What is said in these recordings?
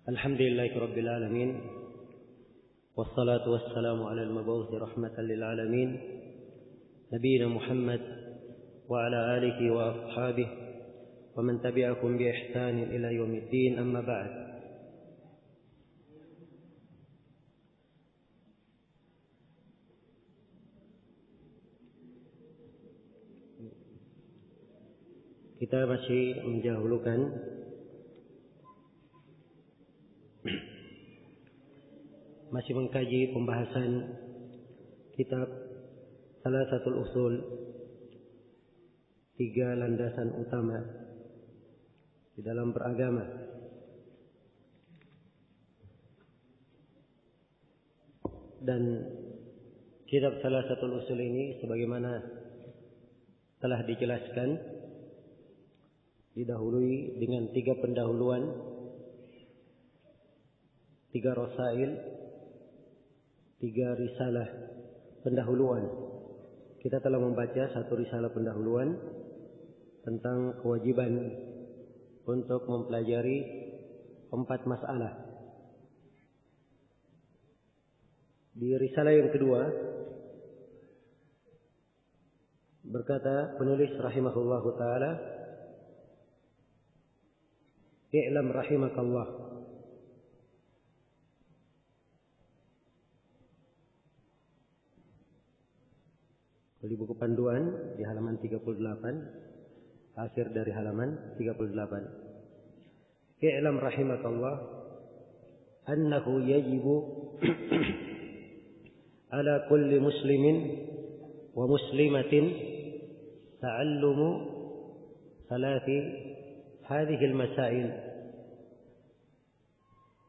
Alhamdulillahi Rabbil Alamin. Wassalatu wassalamu ala al-mabu'uthi rahmatan lil alamin, Nabiyyina Muhammad wa ala alihi wa ashabihi wa man tabi'akum bi ihsanin ila yaumiddin, amma ba'd. Kita masih mendahulukan masih mengkaji pembahasan kitab Thalathatul Usul, 3 landasan utama di dalam beragama. Dan kitab Thalathatul Usul ini sebagaimana telah dijelaskan didahului dengan 3 pendahuluan, 3 rasail, 3 risalah pendahuluan. Kita telah membaca 1 risalah pendahuluan tentang kewajiban untuk mempelajari 4 masalah. Di risalah yang kedua berkata penulis rahimahullahu ta'ala, "I'lam rahimakallah." Di buku panduan di halaman 38, akhir dari halaman 38. "I'lam rahimakallah annahu yajibu ala kulli muslimin wa muslimatin ta'allumu thalathi hadhihi al-masail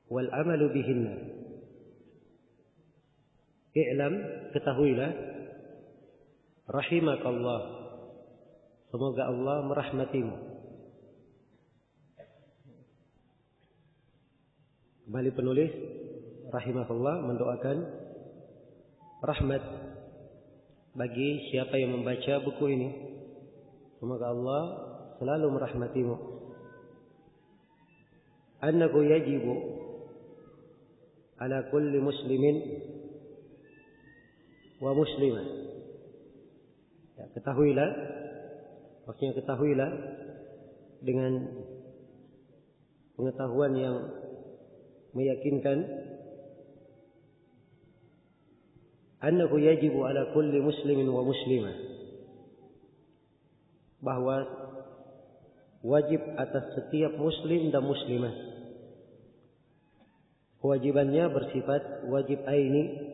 wal 'amalu bihinna." I'lam, ketahuilah, rahimakallah, semoga Allah merahmatimu. Kembali penulis rahimahullah mendoakan rahmat bagi siapa yang membaca buku ini. Semoga Allah selalu merahmatimu. Annahu yajibu ala kulli muslimin wa muslimah. Ya, ketahuilah, maksudnya ketahuilah dengan pengetahuan yang meyakinkan, annahu yajibu ala kulli muslimin wa muslimah, bahwa wajib atas setiap muslim dan muslimah. Kewajibannya bersifat wajib aini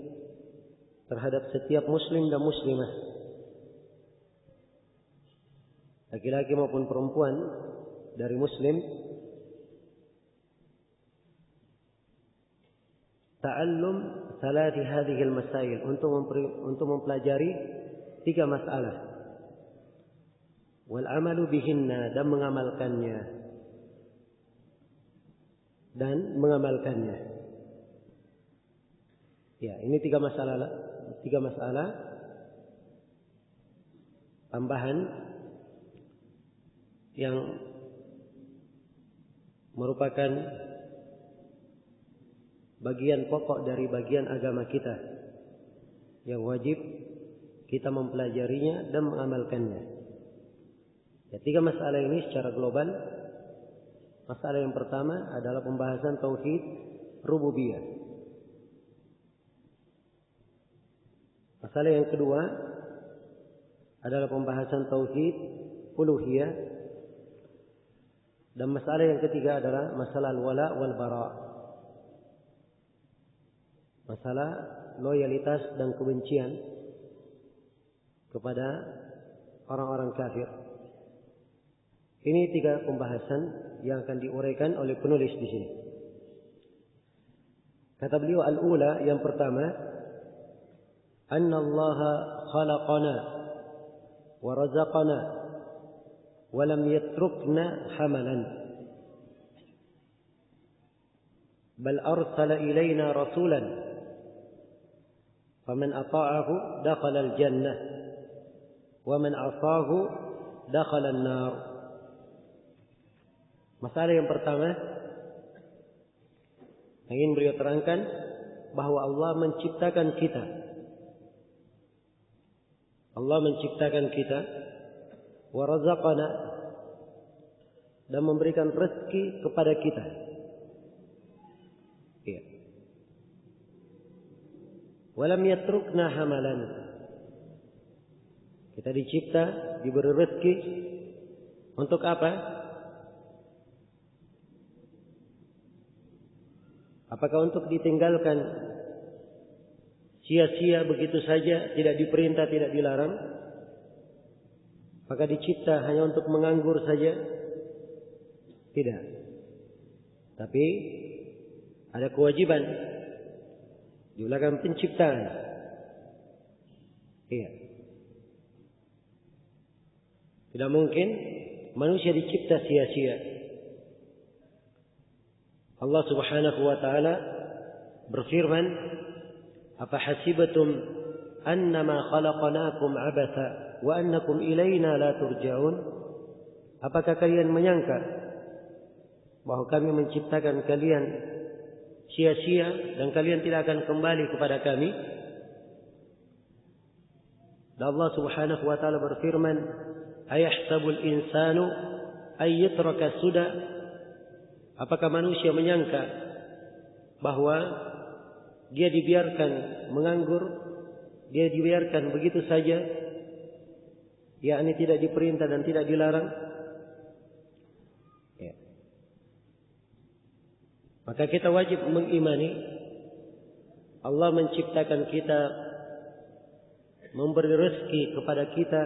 terhadap setiap muslim dan muslimah, laki-laki maupun perempuan dari muslim, ta'allum thalathi hadhihi al-masail, untuk mempelajari 3 masalah, wal 'amalu bihinna, dan mengamalkannya. Ya, ini 3 masalah tambahan yang merupakan bagian pokok dari bagian agama kita yang wajib kita mempelajarinya dan mengamalkannya. Ya, 3 masalah ini secara global. Masalah yang pertama adalah pembahasan tauhid rububiyah. Masalah yang kedua adalah pembahasan tauhid uluhiyah. Dan masalah yang ketiga adalah masalah al-wala wal bara, masalah loyalitas dan kebencian kepada orang-orang kafir. Ini 3 pembahasan yang akan diuraikan oleh penulis di sini. Kata beliau, al-ula, yang pertama, anna Allah khalaqana wa razaqana wa lam yatrukna hamalan, bal arsala ilayna rasulan faman ata'ahu dakhala al-jannah wa man 'asahu dakhala an-nar. Masalah yang pertama, Ingin beliau terangkan bahwa Allah menciptakan kita. Allah menciptakan kita wa razaqana, dan memberikan rezeki kepada kita. Ya. Walam yatrukna hamalan. Kita dicipta, diberi rezeki untuk apa? Apakah untuk ditinggalkan sia-sia begitu saja, tidak diperintah, tidak dilarang? Apakah dicipta hanya untuk menganggur saja? Tidak. Tapi ada kewajiban di belakang penciptaan. Iya. Tidak mungkin manusia dicipta sia-sia. Allah Subhanahu wa taala berfirman, "Apa hasibatum annama khalaqnakum abatha wa annakum ilaina la turja'un?" Apakah kalian menyangka bahwa kami menciptakan kalian sia-sia dan kalian tidak akan kembali kepada kami? Dan Allah Subhanahu wa taala berfirman, "Ayahsabul insanu ay yutraka suda?" Apakah manusia menyangka bahwa dia dibiarkan menganggur, dia dibiarkan begitu saja, yakni tidak diperintah dan tidak dilarang? Ya. Maka kita wajib mengimani Allah menciptakan kita, memberi rezeki kepada kita.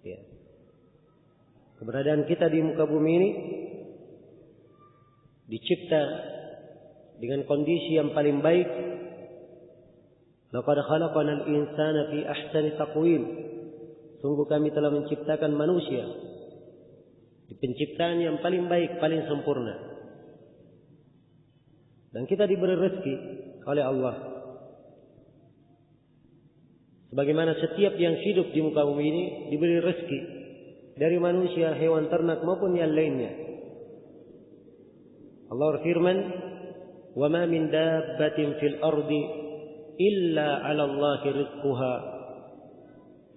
Ya. Keberadaan kita di muka bumi ini dicipta dengan kondisi yang paling baik. Laqad khalaqnal insana fi ahsani taqwim. Sungguh kami telah menciptakan manusia di penciptaan yang paling baik, paling sempurna. Dan kita diberi rezeki oleh Allah. Sebagaimana setiap yang hidup di muka bumi ini diberi rezeki dari manusia, hewan ternak maupun yang lainnya. Allah berfirman, "Wa ma min dabbatin fil ardi illa 'ala Allahi rizquha."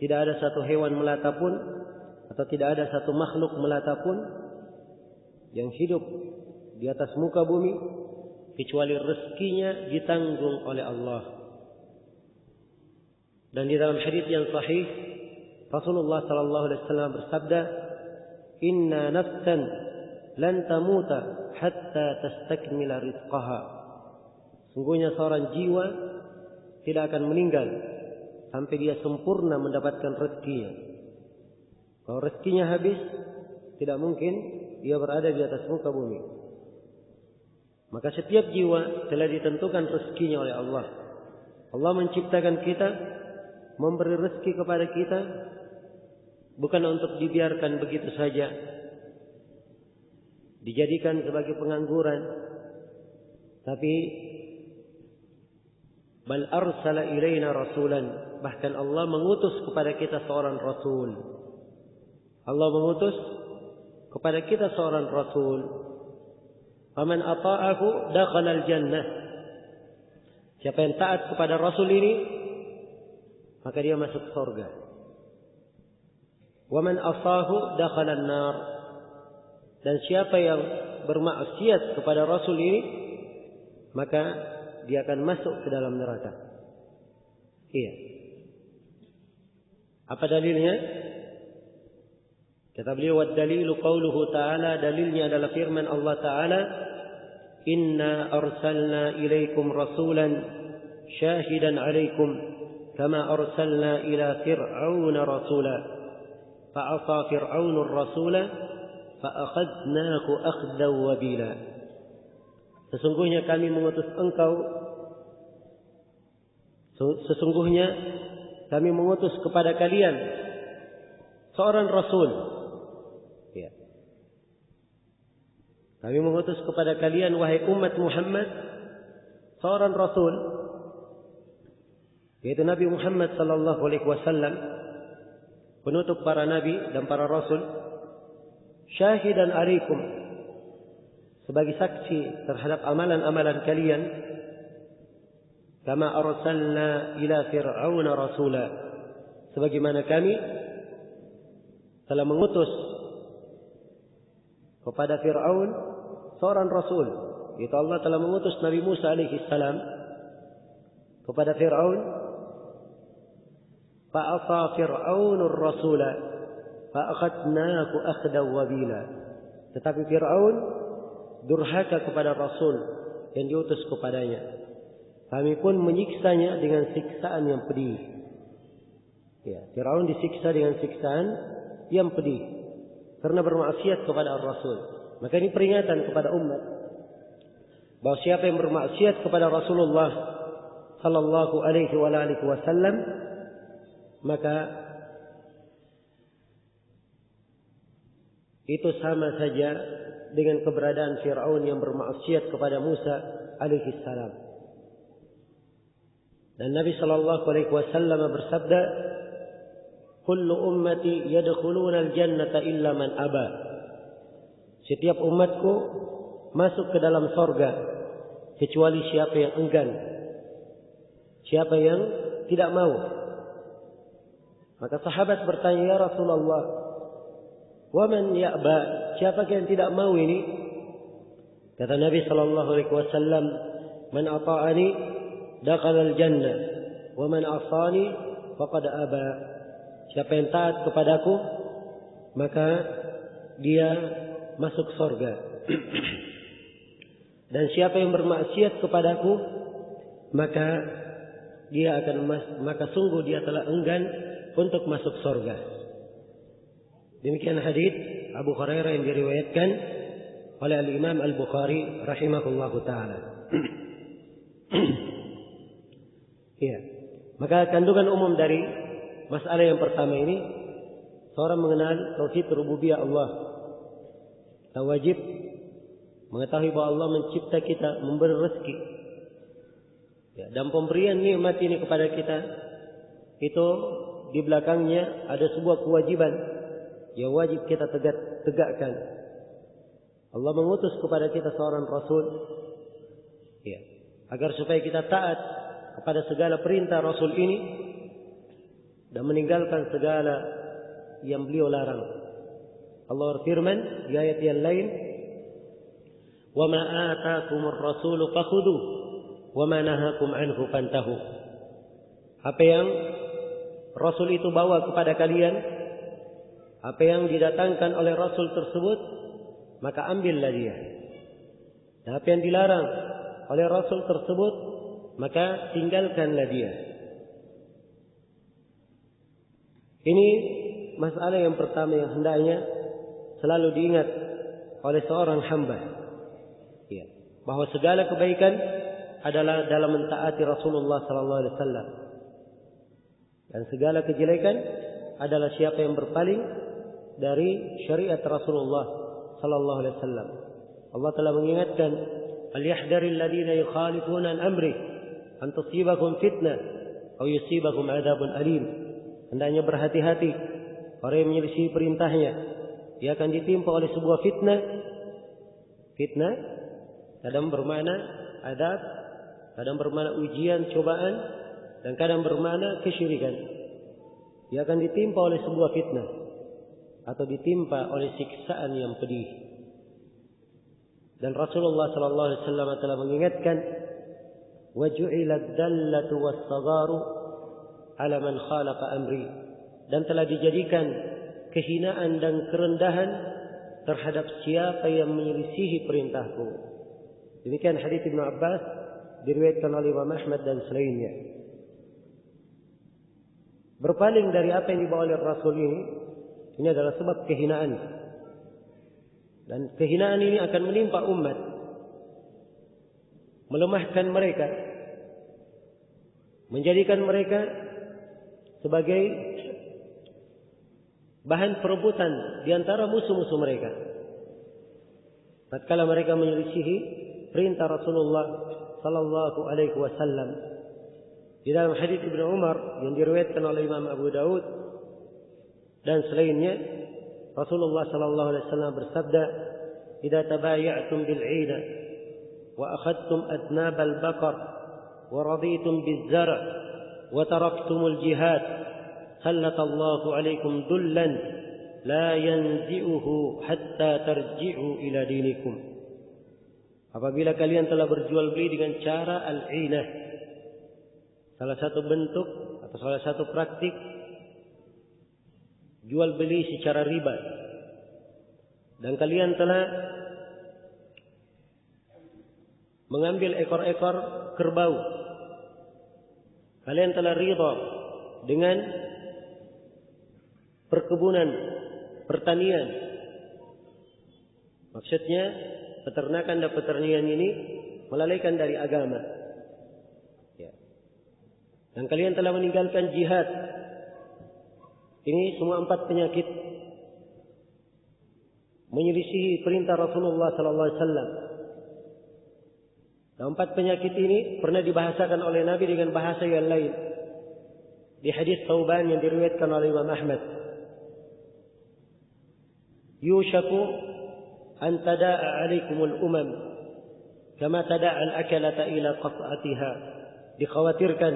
Tidak ada satu hewan melata pun atau tidak ada satu makhluk melata pun yang hidup di atas muka bumi kecuali rezekinya ditanggung oleh Allah. Dan di dalam hadis yang sahih Rasulullah sallallahu alaihi wasallam bersabda, "Inna nafsan lan tamuta hatta tastakmila rizqaha." Sungguhnya seorang jiwa tidak akan meninggal sampai dia sempurna mendapatkan rezekinya. Kalau rezekinya habis, tidak mungkin dia berada di atas muka bumi. Maka setiap jiwa telah ditentukan rezekinya oleh Allah. Allah menciptakan kita, memberi rezeki kepada kita, bukan untuk dibiarkan begitu saja, dijadikan sebagai pengangguran, tapi bal arsala ilaina rasulan, bahkan Allah mengutus kepada kita seorang rasul. Allah mengutus kepada kita seorang rasul. Faman ata'ahu dakhala al-jannah. Siapa yang taat kepada rasul ini, maka dia masuk surga. Wa man asahu dakhala an-nar. Dan siapa yang bermaksiat kepada rasul ini, maka dia akan masuk ke dalam neraka. Iya. Apa dalilnya? Kata beliau, "Wad dalilu qauluhu ta'ala", dalilnya adalah firman Allah Ta'ala, "Inna arsalna ilaikum rasulan syahidan 'alaikum kama arsalna ila fir'auna rasula fa'asa fir'aunur rasula fa'akhadnahu akhdan wabila." Sesungguhnya kami mengutus engkau, sesungguhnya kami mengutus kepada kalian seorang rasul. Ya. Kami mengutus kepada kalian, wahai umat Muhammad, seorang rasul, yaitu Nabi Muhammad sallallahu alaihi wasallam, penutup para nabi dan para rasul. Syahidan alaikum, sebagai saksi terhadap amalan-amalan kalian, kama arsalna ila fir'auna rasula, sebagaimana kami telah mengutus kepada Fir'aun seorang rasul, yaitu Allah telah mengutus Nabi Musa alaihi salam kepada Fir'aun. Fa'asa Fir'aunur rasula fa'akhadnahu akhdan wabila. Tetapi Fir'aun durhaka kepada Rasul yang diutus kepadanya. Kami pun menyiksanya dengan siksaan yang pedih. Ya, Fir'aun disiksa dengan siksaan yang pedih karena bermaksiat kepada Rasul. Maka ini peringatan kepada umat bahwa siapa yang bermaksiat kepada Rasulullah sallallahu alaihi wasallam, maka itu sama saja dengan keberadaan Fir'aun yang bermaksiat kepada Musa alaihi salam. Dan Nabi sallallahu alaihi wasallam bersabda, "Kullu ummati yadkhuluna al-jannata illa man aba." Setiap umatku masuk ke dalam surga kecuali siapa yang enggan, siapa yang tidak mau. Maka sahabat bertanya, "Ya Rasulullah, wa man ya'ba?" Siapa yang tidak mau ini? Kata Nabi sallallahu alaihi wasallam, "Man ata'ani dakhala al-jannah, wa man 'asani faqad aba." Siapa yang taat kepadaku, maka dia masuk surga. Dan siapa yang bermaksiat kepadaku, maka dia akan maka sungguh dia telah enggan untuk masuk surga. Demikian hadis Abu Hurairah yang diriwayatkan oleh Al-Imam Al-Bukhari rahimahullahu taala. Iya. Maka kandungan umum dari masalah yang pertama ini, seorang mengenal tauhid rububiyah Allah. Kita wajib mengetahui bahwa Allah mencipta kita, memberi rezeki. Ya, dan pemberian nikmat ini kepada kita itu di belakangnya ada sebuah kewajiban yang wajib kita tegakkan. Allah mengutus kepada kita seorang Rasul, ya, agar supaya kita taat kepada segala perintah Rasul ini dan meninggalkan segala yang beliau larang. Allah berfirman di ayat yang lain, "Wa ma ataakumur rasulu fakhudhuh wa ma nahakum anhu fantahu." Apa yang Rasul itu bawa kepada kalian, apa yang didatangkan oleh Rasul tersebut, maka ambillah dia. Dan apa yang dilarang oleh Rasul tersebut, maka tinggalkanlah dia. Ini masalah yang pertama yang hendaknya selalu diingat oleh seorang hamba. Ya, bahwa segala kebaikan adalah dalam mentaati Rasulullah sallallahu alaihi wasallam. Dan segala kejelekan adalah siapa yang berpaling dari syariat Rasulullah sallallahu alaihi wasallam. Allah telah mengingatkan, "Falyahdharil ladzina yukhalifuna an amri an tusibahum fitnah aw yusibahum adzabun alim." Hendaknya berhati-hati orang yang menyelisih perintahnya, dia akan ditimpa oleh sebuah fitnah. Fitnah kadang bermakna adab, kadang bermakna ujian, cobaan, dan kadang bermakna kesyirikan. Dia akan ditimpa oleh sebuah fitnah atau ditimpa oleh siksaan yang pedih. Dan Rasulullah sallallahu alaihi wasallam telah mengingatkan, "Wa ju'ilat dallatu was-sagharu 'ala man khalafa amri." Dan telah dijadikan kehinaan dan kerendahan terhadap siapa yang menyelisihi perintahku. Demikian hadis Ibnu Abbas diriwayatkan oleh Imam Ahmad dan selainnya. Berpaling dari apa yang dibawa oleh Rasul ini adalah sebab kehinaan. Dan kehinaan ini akan menimpa umat, melemahkan mereka, menjadikan mereka sebagai bahan perebutan di antara musuh-musuh mereka. Tatkala mereka menyelisihi perintah Rasulullah sallallahu alaihi wasallam. Di dalam hadis Ibnu Umar yang diriwayatkan oleh Imam Abu Daud dan selainnya, Rasulullah sallallahu alaihi wasallam bersabda, idza tabaya'tum bil 'ina wa akhadtum adnab al baqar wa raditum biz zar' wa taraktumul jihad sallatallahu 'alaikum dullan la yanzi'uhu hatta tarji'u ila dinikum. Apabila kalian telah berjual beli dengan cara al-'inah, salah satu bentuk atau salah satu praktik jual beli secara riba, dan kalian telah mengambil ekor-ekor kerbau, kalian telah ridha dengan perkebunan, pertanian. Maksudnya peternakan dan pertanian ini melalaikan dari agama. Ya. Dan kalian telah meninggalkan jihad. Ini semua 4 penyakit menyelisihi perintah Rasulullah sallallahu alaihi wasallam. Dan 4 penyakit ini pernah dibahasakan oleh Nabi dengan bahasa yang lain. Di hadis Thauban yang diriwayatkan oleh Imam Ahmad. Yushaku an tada'a 'alaikumul umam kama tada'a al-akalata ila qat'atiha. Dikhawatirkan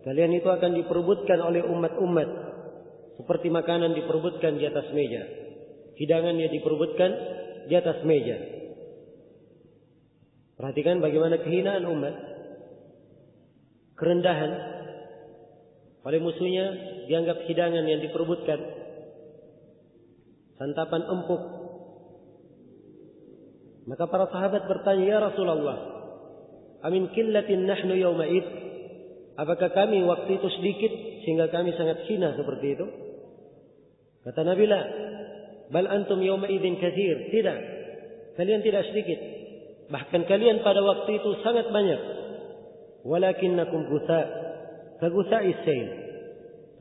kalian itu akan diperebutkan oleh umat-umat seperti makanan diperebutkan di atas meja, hidangannya diperebutkan di atas meja. Perhatikan bagaimana kehinaan umat, kerendahan oleh musuhnya dianggap hidangan yang diperebutkan, santapan empuk. Maka para sahabat bertanya, ya Rasulullah, amin killatin nahnu yawma'id? Apakah kami waktu itu sedikit sehingga kami sangat hina seperti itu? Kata Nabi, la, bal antum yawma'idin katsir. Tidak, kalian tidak sedikit, bahkan kalian pada waktu itu sangat banyak. Walakinnakum gutha ka gutha'is sayl.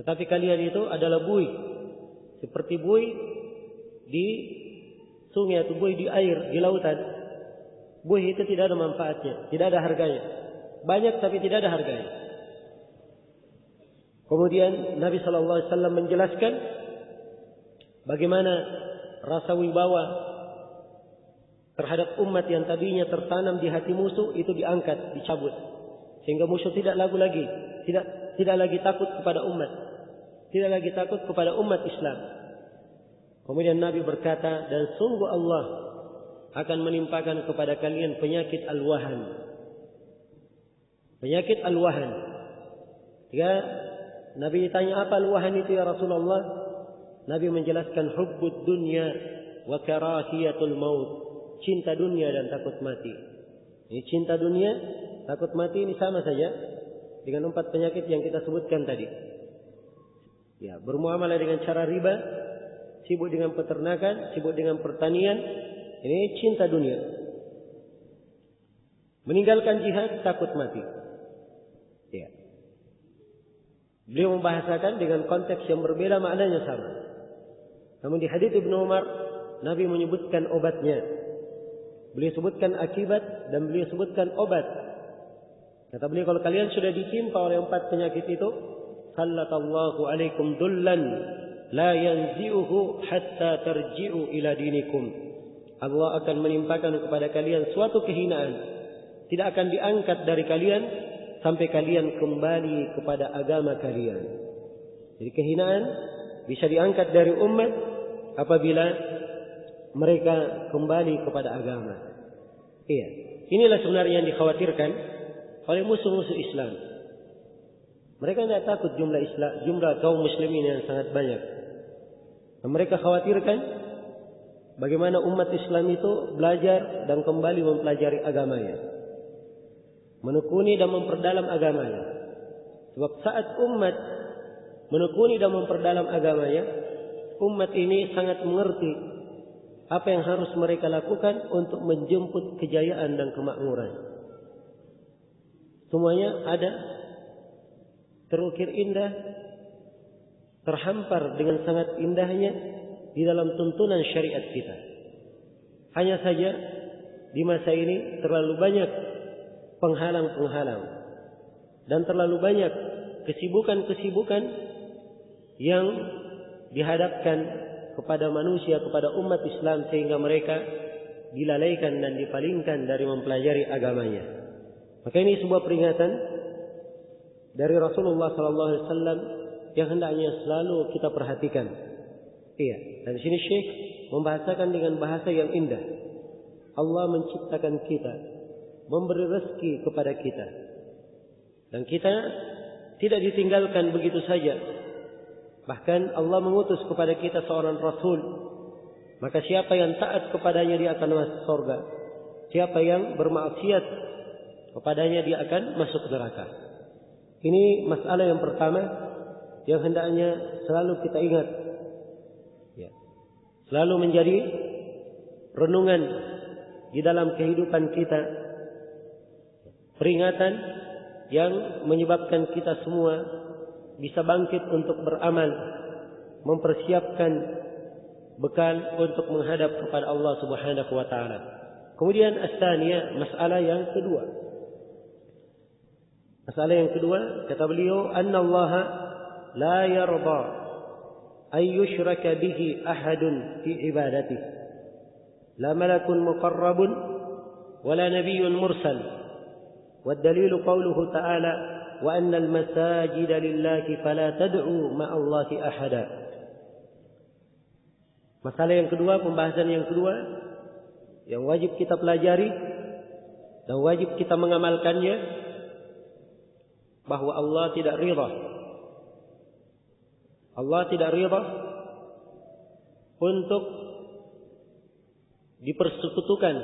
Tetapi kalian itu adalah buih, seperti buih di sungai atau buih di air, di lautan. Buih itu tidak ada manfaatnya, tidak ada harganya. Banyak tapi tidak ada harganya. Kemudian Nabi SAW menjelaskan bagaimana rasa wibawa terhadap umat yang tadinya tertanam di hati musuh itu diangkat, dicabut, sehingga musuh tidak lagi takut kepada umat, tidak lagi takut kepada umat Islam. Kemudian Nabi berkata, dan sungguh Allah akan menimpakan kepada kalian penyakit al-wahan. Penyakit al-wahan. Ya, Nabi ditanya, apa al-wahan itu ya Rasulullah? Nabi menjelaskan hubbud dunya wa karahiyatul maut. Cinta dunia dan takut mati. Ini cinta dunia, takut mati ini sama saja dengan 4 penyakit yang kita sebutkan tadi. Ya, bermuamalah dengan cara riba, sibuk dengan peternakan, sibuk dengan pertanian, ini cinta dunia. Meninggalkan jihad, takut mati. Ya. Beliau membahasakan dengan konteks yang berbeda, maknanya sama. Namun di hadits Ibnu Umar, Nabi menyebutkan obatnya. Beliau sebutkan akibat dan beliau sebutkan obat. Kata beliau, kalau kalian sudah ditimpa oleh 4 penyakit itu, sallatallahu alaikum dullan la yanzi'uhu hatta tarji'u ila dinikum. Allah akan menimpakan kepada kalian suatu kehinaan, tidak akan diangkat dari kalian sampai kalian kembali kepada agama kalian. Jadi kehinaan bisa diangkat dari umat apabila mereka kembali kepada agama. Iya, inilah sebenarnya yang dikhawatirkan oleh musuh-musuh Islam. Mereka tidak takut jumlah kaum muslimin yang sangat banyak. Dan mereka khawatirkan bagaimana umat Islam itu belajar dan kembali mempelajari agamanya, menekuni dan memperdalam agamanya. Sebab saat umat menekuni dan memperdalam agamanya, umat ini sangat mengerti apa yang harus mereka lakukan untuk menjemput kejayaan dan kemakmuran. Semuanya ada, terukir indah, terhampar dengan sangat indahnya di dalam tuntunan syariat kita. Hanya saja di masa ini terlalu banyak penghalang-penghalang dan terlalu banyak kesibukan-kesibukan yang dihadapkan kepada manusia, kepada umat Islam, sehingga mereka dilalaikan dan dipalingkan dari mempelajari agamanya. Maka ini sebuah peringatan dari Rasulullah SAW yang hendaknya selalu kita perhatikan. Iya, dan di sini Syekh membahasakan dengan bahasa yang indah. Allah menciptakan kita, memberi rezeki kepada kita, dan kita tidak ditinggalkan begitu saja. Bahkan Allah mengutus kepada kita seorang Rasul. Maka siapa yang taat kepadanya dia akan masuk surga. Siapa yang bermaksiat kepadanya dia akan masuk neraka. Ini masalah yang pertama yang hendaknya selalu kita ingat. Ya. Selalu menjadi renungan di dalam kehidupan kita. Peringatan yang menyebabkan kita semua bisa bangkit untuk beramal, mempersiapkan bekal untuk menghadap kepada Allah Subhanahu wa taala. Kemudian as-tsaniyah, masalah yang kedua. Masalah yang kedua, kata beliau, annallaha la yarda ay yushraka bihi ahadun fi ibadatihi. La malakun muqarrabun wala nabiyyun mursal. والدليل قوله تعالى وأن المساجد لله فلا تدعوا مع الله أحدا. Masalah yang kedua, pembahasan yang kedua yang wajib kita pelajari dan wajib kita mengamalkannya, bahwa Allah tidak ridha. Allah tidak ridha untuk dipersekutukan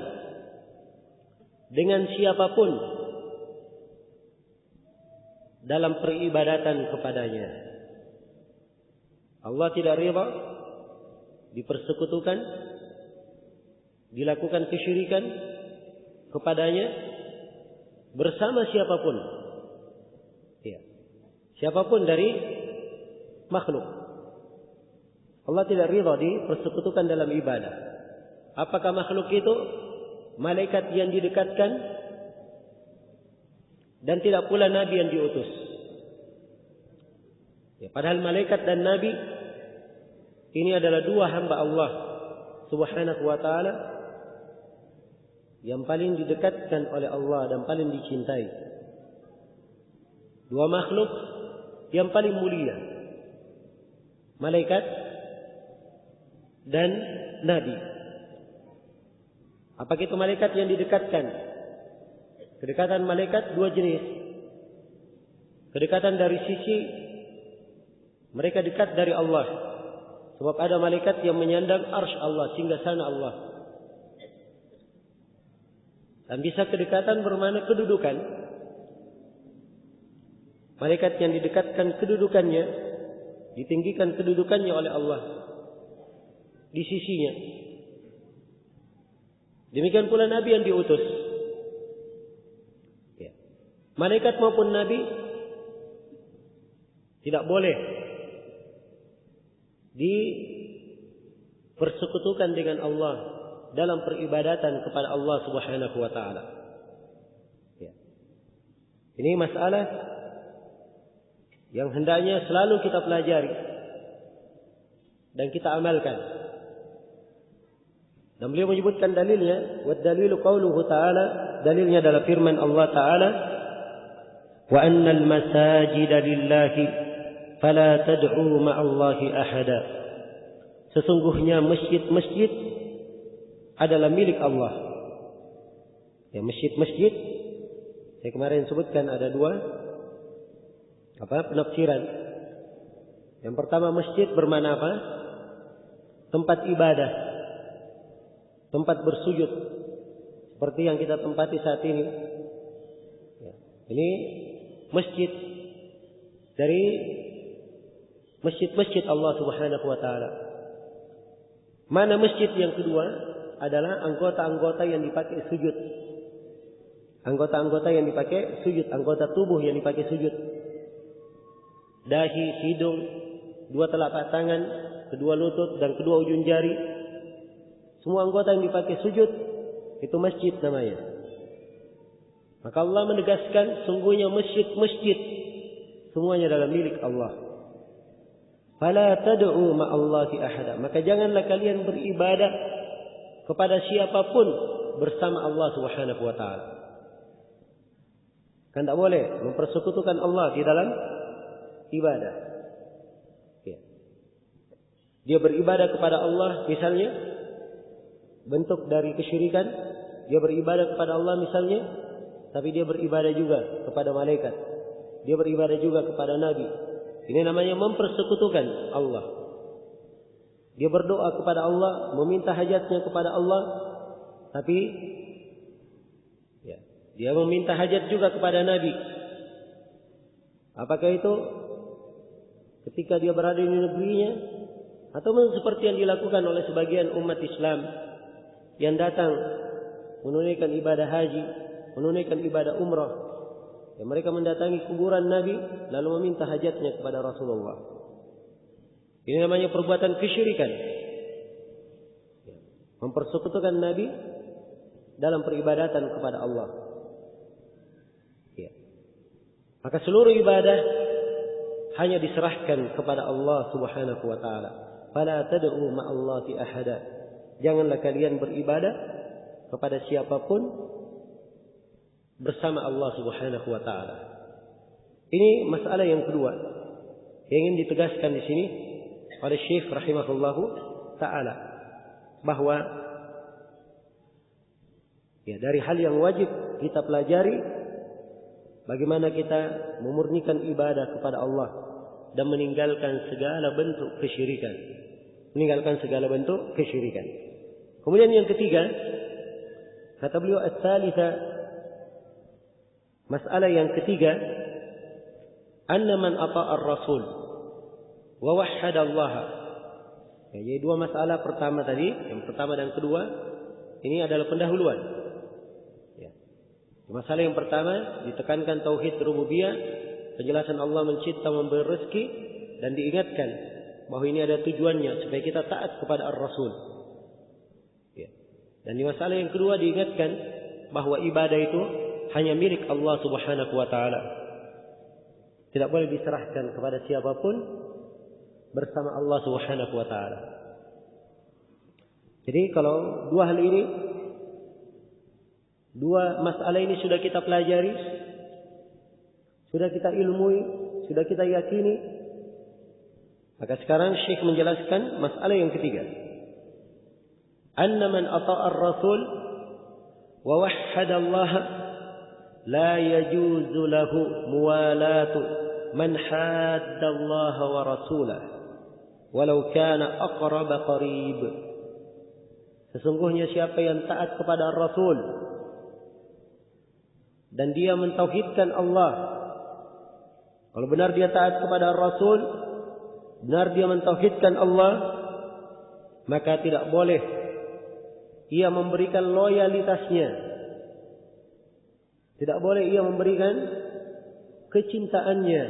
dengan siapapun dalam peribadatan kepadanya. Allah tidak ridha dipersekutukan, dilakukan kesyirikan kepadanya bersama siapapun. Ya. Siapapun dari makhluk. Allah tidak ridha dipersekutukan dalam ibadah. Apakah makhluk itu? Malaikat yang didekatkan, dan tidak pula nabi yang diutus. Ya, padahal malaikat dan nabi ini adalah dua hamba Allah Subhanahu wa taala yang paling didekatkan oleh Allah dan paling dicintai. Dua makhluk yang paling mulia, malaikat dan nabi. Apa itu malaikat yang didekatkan? Kedekatan malaikat dua jenis. Kedekatan dari sisi mereka dekat dari Allah. Sebab ada malaikat yang menyandang arsy Allah, singgasana Allah. Dan bisa kedekatan bermakna kedudukan. Malaikat yang didekatkan kedudukannya, ditinggikan kedudukannya oleh Allah di sisinya. Demikian pula nabi yang diutus. Malaikat maupun nabi tidak boleh dipersekutukan dengan Allah dalam peribadatan kepada Allah Subhanahu wa taala. Ya. Ini masalah yang hendaknya selalu kita pelajari dan kita amalkan. Dan beliau menyebutkan dalilnya, wa dalilu qauluhu ta'ala, dalilnya adalah firman Allah taala, wa annal masajida lillahi fala tad'u ma'allahi ahada. Sesungguhnya masjid-masjid adalah milik Allah. Ya, masjid-masjid saya kemarin sebutkan ada dua penafsiran. Yang pertama, masjid bermakna apa? Tempat ibadah, tempat bersujud, seperti yang kita tempati saat ini. Ya, ini masjid dari masjid-masjid Allah Subhanahu wa taala. Mana masjid yang kedua adalah anggota-anggota yang dipakai sujud. Anggota-anggota yang dipakai sujud, anggota tubuh yang dipakai sujud. Dahi, hidung, dua telapak tangan, kedua lutut dan kedua ujung jari. Semua anggota yang dipakai sujud itu masjid namanya. Maka Allah menegaskan sungguhnya masjid-masjid semuanya adalah milik Allah. Fala tad'u ma'allahi ahada. Maka janganlah kalian beribadah kepada siapapun bersama Allah Subhanahu wa taala. Kan tidak boleh mempersekutukan Allah di dalam ibadah. Ya. Dia beribadah kepada Allah misalnya bentuk dari kesyirikan, dia beribadah kepada Allah misalnya, tapi dia beribadah juga kepada malaikat. Dia beribadah juga kepada nabi. Ini namanya mempersekutukan Allah. Dia berdoa kepada Allah, meminta hajatnya kepada Allah, tapi ya, dia meminta hajat juga kepada nabi. Apakah itu ketika dia berada di negerinya, atau seperti yang dilakukan oleh sebagian umat Islam yang datang menunaikan ibadah haji, menunaikan ibadah umrah, yang mereka mendatangi kuburan Nabi lalu meminta hajatnya kepada Rasulullah. Ini namanya perbuatan kesyirikan, mempersekutukan Nabi dalam peribadatan kepada Allah. Ya. Maka seluruh ibadah hanya diserahkan kepada Allah Subhanahu wa taala. Fala tad'u ma'allahi ahada. Janganlah kalian beribadah kepada siapapun bersama Allah Subhanahu wa taala. Ini masalah yang kedua yang ingin ditegaskan di sini oleh Syekh rahimahullahu taala, bahwa ya, dari hal yang wajib kita pelajari bagaimana kita memurnikan ibadah kepada Allah dan meninggalkan segala bentuk kesyirikan. Meninggalkan segala bentuk kesyirikan. Kemudian yang ketiga, kata beliau ats-tsalitsa, masalah yang ketiga, anna man ata'a ar-rasul wa wahhada Allah. Ya, jadi dua masalah pertama tadi, yang pertama dan kedua, ini adalah pendahuluan. Ya. Masalah yang pertama ditekankan tauhid rububiyah, penjelasan Allah mencipta, memberi rezeki, dan diingatkan bahwa ini ada tujuannya supaya kita taat kepada ar-rasul. Ya. Dan di masalah yang kedua diingatkan bahwa ibadah itu hanya milik Allah Subhanahu wa taala. Tidak boleh diserahkan kepada siapapun bersama Allah Subhanahu wa taala. Jadi kalau dua hal ini, dua masalah ini sudah kita pelajari, sudah kita ilmui, sudah kita yakini, maka sekarang Syekh menjelaskan masalah yang ketiga. Anna man ata'a ar-rasul wa wahhada Allah la yajuzu lahu muwalatu man hadda Allah wa rasulah walau kana aqrab qarib. Sesungguhnya siapa yang taat kepada Rasul dan dia mentauhidkan Allah, kalau benar dia taat kepada Rasul, benar dia mentauhidkan Allah, maka tidak boleh ia memberikan loyalitasnya. Tidak boleh ia memberikan kecintaannya.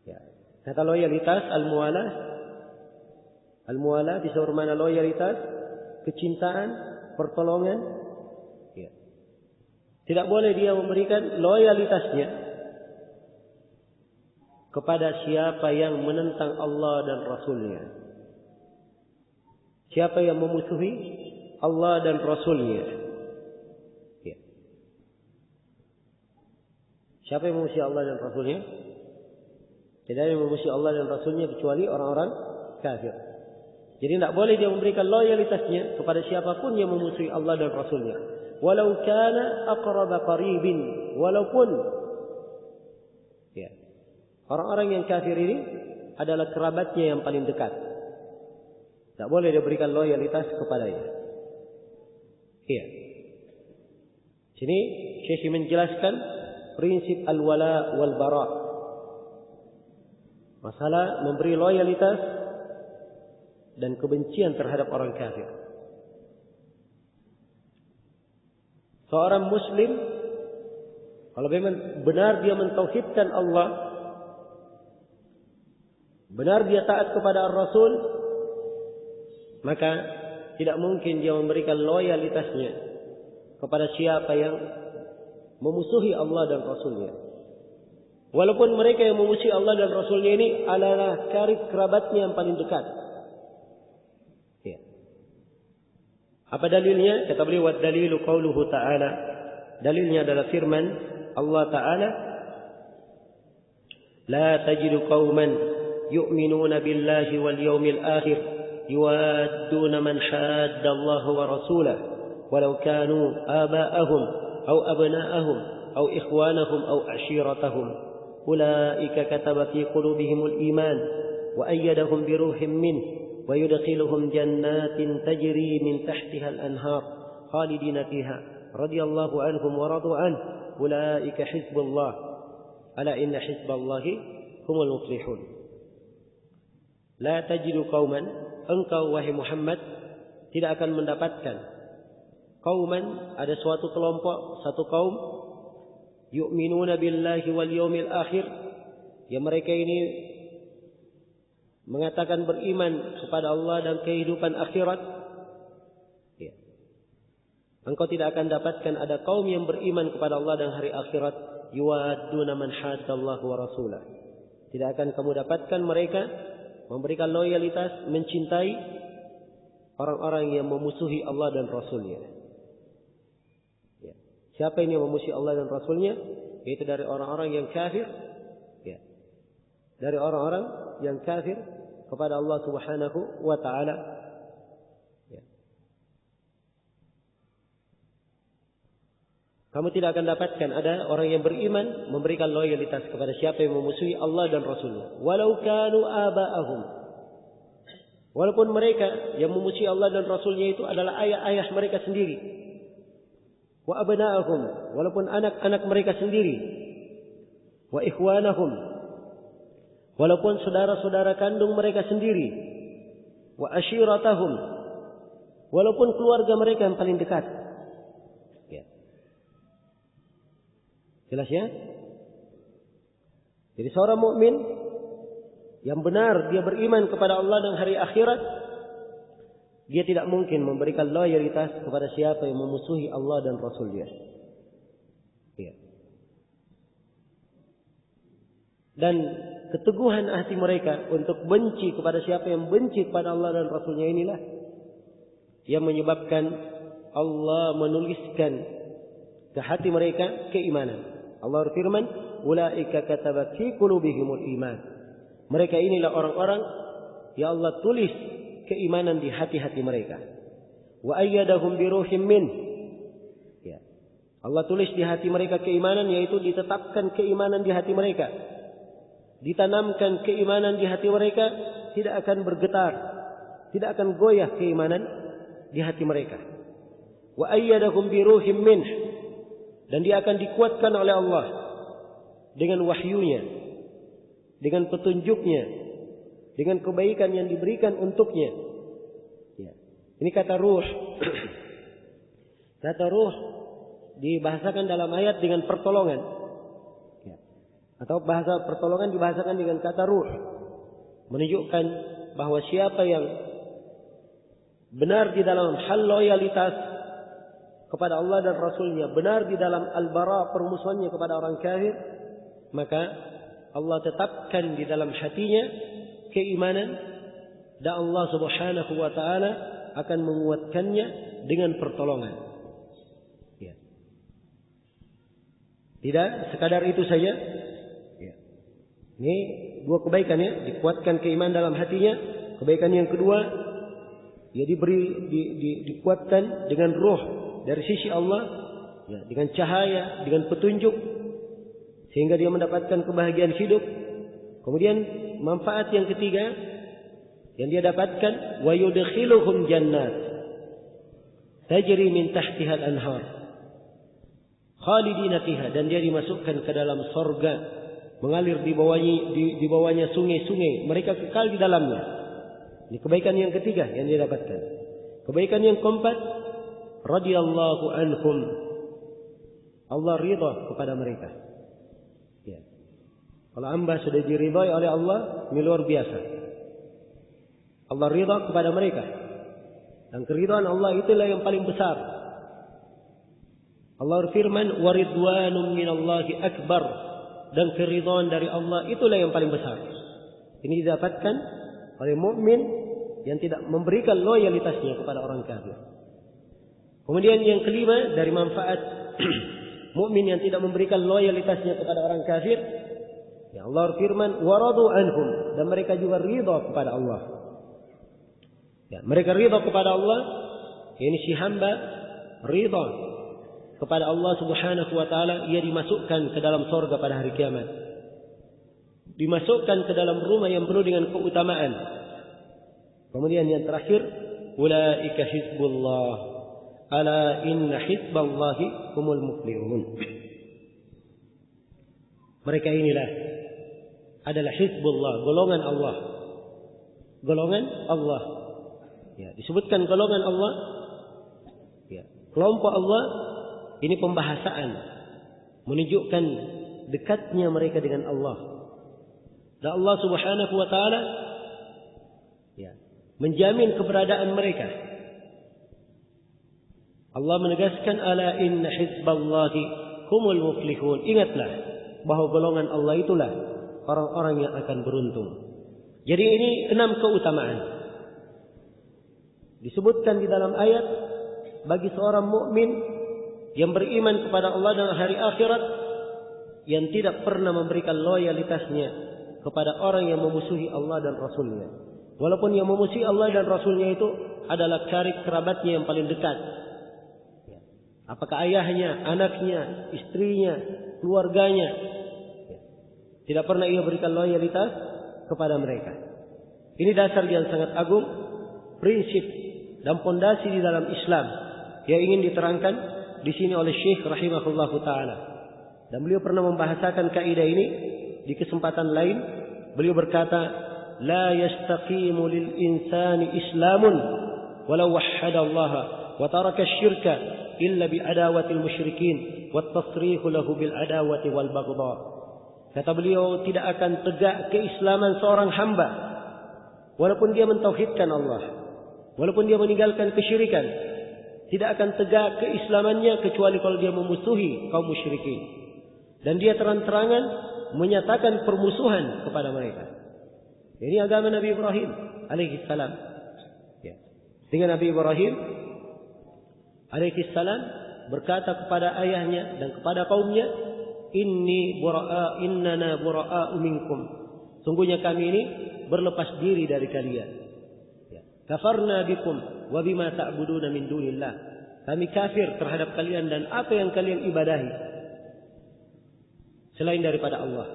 Ya. Kata loyalitas, al-muwalah. Al-muwalah bisa bermakna loyalitas, kecintaan, pertolongan. Ya. Tidak boleh dia memberikan loyalitasnya kepada siapa yang menentang Allah dan Rasulnya. Siapa yang memusuhi Allah dan Rasulnya. Ya. Siapa yang memusuhi Allah dan Rasulnya? Tidak ada yang memusuhi Allah dan Rasulnya kecuali orang-orang kafir. Jadi tidak boleh dia memberikan loyalitasnya kepada siapapun yang memusuhi Allah dan Rasulnya. Walau kana aqraba qaribin. Walaupun ya, orang-orang yang kafir ini adalah kerabatnya yang paling dekat. Tak boleh dia berikan loyalitas kepadanya. Iya. Sini Syekh menjelaskan prinsip al-wala wal bara. Masalah memberi loyalitas dan kebencian terhadap orang kafir. Seorang muslim kalau memang benar dia mentauhidkan Allah, benar dia taat kepada Ar-Rasul, maka tidak mungkin dia memberikan loyalitasnya kepada siapa yang memusuhi Allah dan Rasulnya. Walaupun mereka yang memusuhi Allah dan Rasulnya ini adalah karib kerabatnya yang paling dekat. Ya. Apa dalilnya? Kata beliau, "Wad dalilu qauluhu ta'ala." Dalilnya adalah firman Allah Ta'ala, "La tajidu qauman yu'minuna billahi wal yawmil akhir yuwadduna man hadda Allah wa rasulahu walau kanu aba'ahum aw abna'ahum aw ikhwanahum aw ashiratahum ulaika kataba fi qulubihimul iman wa ayyadahum bi ruhin minhu wa yudkhiluhum jannatin tajri min tahtiha al-anhar khalidina fiha radhiyallahu anhum wa radu an ulaika hizbullah ala inna hizballahi humul muflihun." La tajidu qauman, engkau wahai Muhammad tidak akan mendapatkan qauman, ada suatu kelompok, satu kaum, yu'minuna billahi wal yawmil akhir, yang mereka ini mengatakan beriman kepada Allah dan kehidupan akhirat. Ya. Engkau tidak akan dapatkan ada kaum yang beriman kepada Allah dan hari akhirat, yuwadduna man haddallahu wa rasulah. Tidak akan kamu dapatkan mereka memberikan loyalitas, mencintai orang-orang yang memusuhi Allah dan Rasulnya. Ya. Siapa ini yang memusuhi Allah dan Rasulnya? Yaitu dari orang-orang yang kafir. Ya. Dari orang-orang yang kafir kepada Allah Subhanahu wa Ta'ala. Ya. Kamu tidak akan dapatkan ada orang yang beriman memberikan loyalitas kepada siapa yang memusuhi Allah dan Rasulnya. Walau kanu aba'ahum. Walaupun mereka yang memusuhi Allah dan Rasulnya itu adalah ayah-ayah mereka sendiri. Wa abna'ahum. Walaupun anak-anak mereka sendiri. Wa ikhwanahum. Walaupun saudara-saudara kandung mereka sendiri. Wa ashiratahum. Walaupun keluarga mereka yang paling dekat. Jelas ya? Jadi seorang mukmin yang benar dia beriman kepada Allah dan hari akhirat, dia tidak mungkin memberikan loyalitas kepada siapa yang memusuhi Allah dan Rasul-Nya. Ya. Dan keteguhan hati mereka untuk benci kepada siapa yang benci kepada Allah dan Rasul-Nya inilah yang menyebabkan Allah menuliskan ke hati mereka keimanan. Allah berfirman, "Ulaika kataba fi qulubihimul iman." Mereka inilah orang-orang yang Allah tulis keimanan di hati-hati mereka. Wa ayyadahum bi ruhim min. Ya. Allah tulis di hati mereka keimanan, yaitu ditetapkan keimanan di hati mereka. Ditanamkan keimanan di hati mereka, tidak akan bergetar, tidak akan goyah keimanan di hati mereka. Wa ayyadahum bi ruhim min. Dan dia akan dikuatkan oleh Allah dengan wahyunya, dengan petunjuknya, dengan kebaikan yang diberikan untuknya. Ya. Ini kata ruh. Kata ruh dibahasakan dalam ayat dengan pertolongan. Ya. Atau bahasa pertolongan dibahasakan dengan kata ruh. Menunjukkan bahwa siapa yang benar di dalam hal loyalitas kepada Allah dan Rasulnya, benar di dalam al-bara permusuhannya kepada orang kafir, maka Allah tetapkan di dalam hatinya keimanan dan Allah Subhanahu wa Ta'ala akan menguatkannya dengan pertolongan. Ya. Tidak sekadar itu saja. Ya. Ini dua kebaikan ya, dikuatkan keimanan dalam hatinya. Kebaikan yang kedua, ya dikuatkan dengan roh dari sisi Allah, ya, dengan cahaya, dengan petunjuk, sehingga dia mendapatkan kebahagiaan hidup. Kemudian manfaat yang ketiga yang dia dapatkan, wa yudkhiluhum jannat tajri min tahtiha al-anhar khalidina fiha, dan dia dimasukkan ke dalam surga, mengalir di bawahnya sungai-sungai, mereka kekal di dalamnya. Ini kebaikan yang ketiga yang dia dapatkan. Kebaikan yang keempat, radhiyallahu anhum. Allah ridha kepada mereka. Ya. Kalau hamba sudah diridhai oleh Allah, ini luar biasa. Allah ridha kepada mereka. Dan keridhaan Allah itulah yang paling besar. Allah berfirman, "Wa ridwanum minallahi akbar." Dan keridhaan dari Allah itulah yang paling besar. Ini didapatkan oleh mukmin yang tidak memberikan loyalitasnya kepada orang kafir. Kemudian yang kelima dari manfaat mukmin yang tidak memberikan loyalitasnya kepada orang kafir, ya Allah firman, waradu anhum, dan mereka juga ridha kepada Allah. Ya, mereka ridha kepada Allah, ini si hamba ridha kepada Allah Subhanahu wa taala, ia dimasukkan ke dalam surga pada hari kiamat. Dimasukkan ke dalam rumah yang penuh dengan keutamaan. Kemudian yang terakhir, ulaika hizbullah. Ala inna hizballahi humul muflihun. Mereka inilah adalah hizbullah, golongan Allah. Golongan Allah. Ya, disebutkan golongan Allah. Ya, kelompok Allah ini pembahasan menunjukkan dekatnya mereka dengan Allah. Dan Allah Subhanahu wa taala ya, menjamin keberadaan mereka. Allah menegaskan ala inna hizballahi humul muflihun. Ingatlah bahwa golongan Allah itulah orang-orang yang akan beruntung. Jadi ini 6 keutamaan disebutkan di dalam ayat bagi seorang mukmin yang beriman kepada Allah dan hari akhirat, yang tidak pernah memberikan loyalitasnya kepada orang yang memusuhi Allah dan Rasulnya. Walaupun yang memusuhi Allah dan Rasulnya itu adalah karib kerabatnya yang paling dekat. Apakah ayahnya, anaknya, istrinya, keluarganya, tidak pernah ia berikan loyalitas kepada mereka. Ini dasar yang sangat agung, prinsip dan pondasi di dalam Islam yang ingin diterangkan di sini oleh Syekh rahimahullahu taala. Dan beliau pernah membahasakan kaidah ini di kesempatan lain. Beliau berkata, la yastaqimu lil insani islamun walau wahhada Allah wa taraka syirka illa bi adawatil musyrikin wa tasrihu lahu bil adawati wal baghdha. Kata beliau, tidak akan tegak keislaman seorang hamba walaupun dia mentauhidkan Allah, walaupun dia meninggalkan kesyirikan. Tidak akan tegak keislamannya kecuali kalau dia memusuhi kaum musyrikin dan dia terang-terangan menyatakan permusuhan kepada mereka. Ini agama Nabi Ibrahim alaihi salam. Ya. Dengan Nabi Ibrahim alaihi salam berkata kepada ayahnya dan kepada kaumnya, innana bura'a minkum. Sungguhnya kami ini berlepas diri dari kalian. Ya. Kafarna bikum wa bima ta'buduna min dunillah. Kami kafir terhadap kalian dan apa yang kalian ibadahi selain daripada Allah.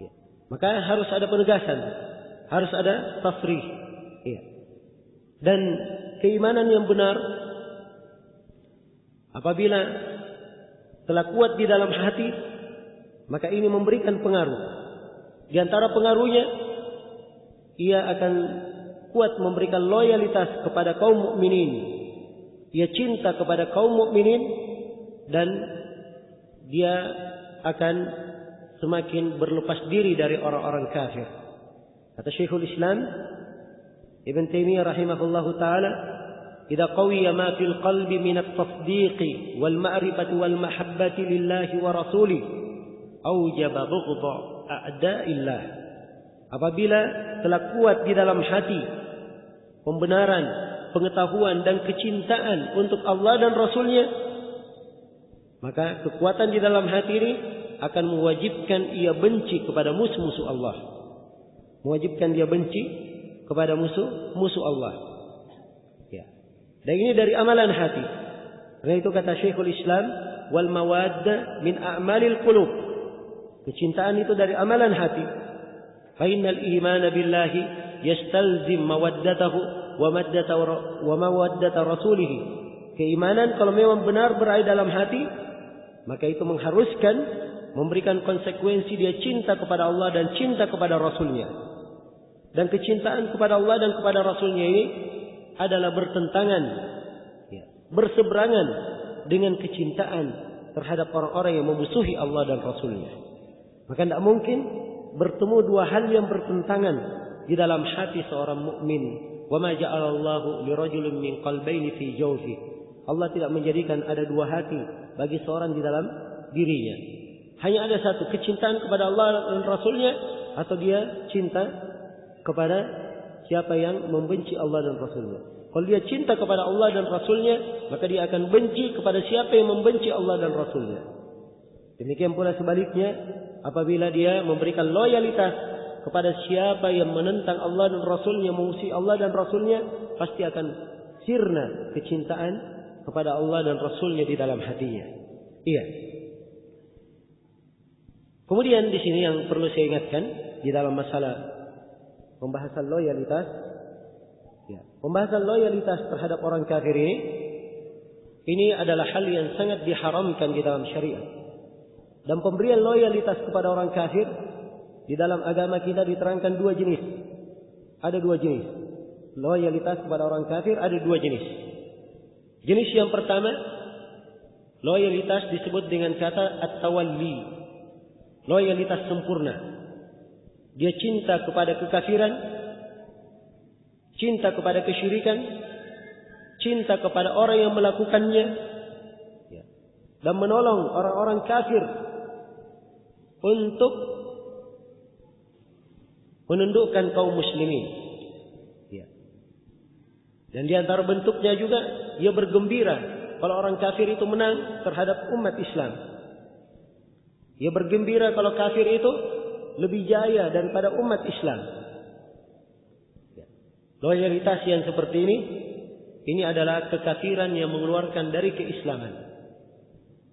Ya. Maka harus ada penegasan, harus ada tasrih. Ya. Dan keimanan yang benar apabila telah kuat di dalam hati, maka ini memberikan pengaruh. Di antara pengaruhnya, ia akan kuat memberikan loyalitas kepada kaum mukminin. Ia cinta kepada kaum mukminin dan dia akan semakin berlepas diri dari orang-orang kafir. Kata Syekhul Islam Ibn Taimiyah rahimahullahu taala, "Idza qawiya ma fil qalbi min at-tasdiq wal ma'rifati wal mahabbati lillahi wa rasulih, aujaba bughdha a'da'illah." Apabila telah kuat di dalam hati pembenaran, pengetahuan dan kecintaan untuk Allah dan Rasulnya, maka kekuatan di dalam hati ini akan mewajibkan ia benci kepada musuh-musuh Allah. Mewajibkan dia benci kepada musuh Allah. Ya. Dan ini dari amalan hati. Karena itu kata Syekhul Islam, wal mawadda min a'malil qulub. Kecintaan itu dari amalan hati. Fa innal iman billahi yastalzim mawaddatahu wa mawaddata rasulih. Keimanan kalau memang benar berada dalam hati, maka itu mengharuskan memberikan konsekuensi dia cinta kepada Allah dan cinta kepada Rasulnya. Dan kecintaan kepada Allah dan kepada Rasulnya ini adalah bertentangan, berseberangan dengan kecintaan terhadap orang-orang yang memusuhi Allah dan Rasulnya. Maka tidak mungkin bertemu dua hal yang bertentangan di dalam hati seorang mukmin. Wa ma ja'alallahu lirajulin min qalbayni fi jawfi. Allah tidak menjadikan ada dua hati bagi seorang di dalam dirinya. Hanya ada satu, kecintaan kepada Allah dan Rasulnya, atau dia cinta kepada siapa yang membenci Allah dan Rasulnya. Kalau dia cinta kepada Allah dan Rasulnya, maka dia akan benci kepada siapa yang membenci Allah dan Rasulnya. Demikian pula sebaliknya, apabila dia memberikan loyalitas kepada siapa yang menentang Allah dan Rasulnya, mengusir Allah dan Rasulnya, pasti akan sirna kecintaan kepada Allah dan Rasulnya di dalam hatinya. Iya. Kemudian di sini yang perlu saya ingatkan di dalam masalah pembahasan loyalitas, ya, pembahasan loyalitas terhadap orang kafir ini adalah hal yang sangat diharamkan di dalam syariat. Dan pemberian loyalitas kepada orang kafir di dalam agama kita diterangkan dua jenis. Ada dua jenis. Loyalitas kepada orang kafir ada dua jenis. Jenis yang pertama, loyalitas disebut dengan kata at-tawalli. Loyalitas sempurna. Dia cinta kepada kekafiran, cinta kepada kesyirikan, cinta kepada orang yang melakukannya, dan menolong orang-orang kafir untuk menundukkan kaum muslimin. Dan di antara bentuknya juga ia bergembira kalau orang kafir itu menang terhadap umat Islam. Ia bergembira kalau kafir itu lebih jaya daripada umat Islam. Loyalitas yang seperti ini adalah kekafiran yang mengeluarkan dari keislaman.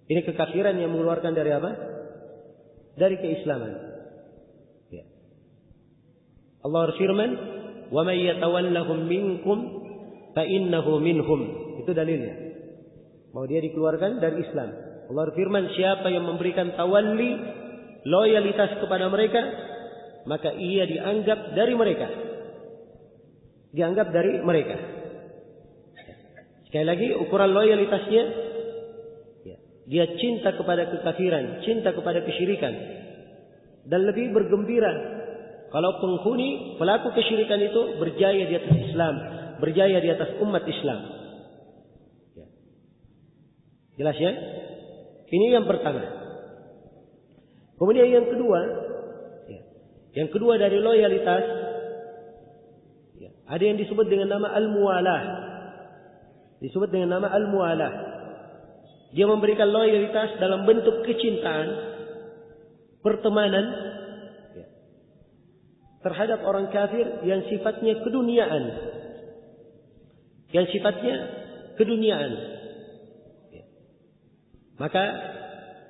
Ini kekafiran yang mengeluarkan dari apa? Dari keislaman. Allah berfirman, "Wa may yatawallahum minkum fa innahu minhum." Itu dalilnya. Mau dia dikeluarkan dari Islam. Allah berfirman, siapa yang memberikan tawalli, loyalitas kepada mereka, maka ia dianggap dari mereka. Dianggap dari mereka. Sekali lagi, ukuran loyalitasnya, dia cinta kepada kekafiran, cinta kepada kesyirikan, dan lebih bergembira kalau penghuni pelaku kesyirikan itu berjaya di atas Islam, berjaya di atas umat Islam. Jelas ya? Ini yang pertama. Kemudian yang kedua dari loyalitas, ada yang disebut dengan nama al-muwalah. Disebut dengan nama al-muwalah. Dia memberikan loyalitas dalam bentuk kecintaan, pertemanan terhadap orang kafir yang sifatnya keduniaan. Yang sifatnya keduniaan. Maka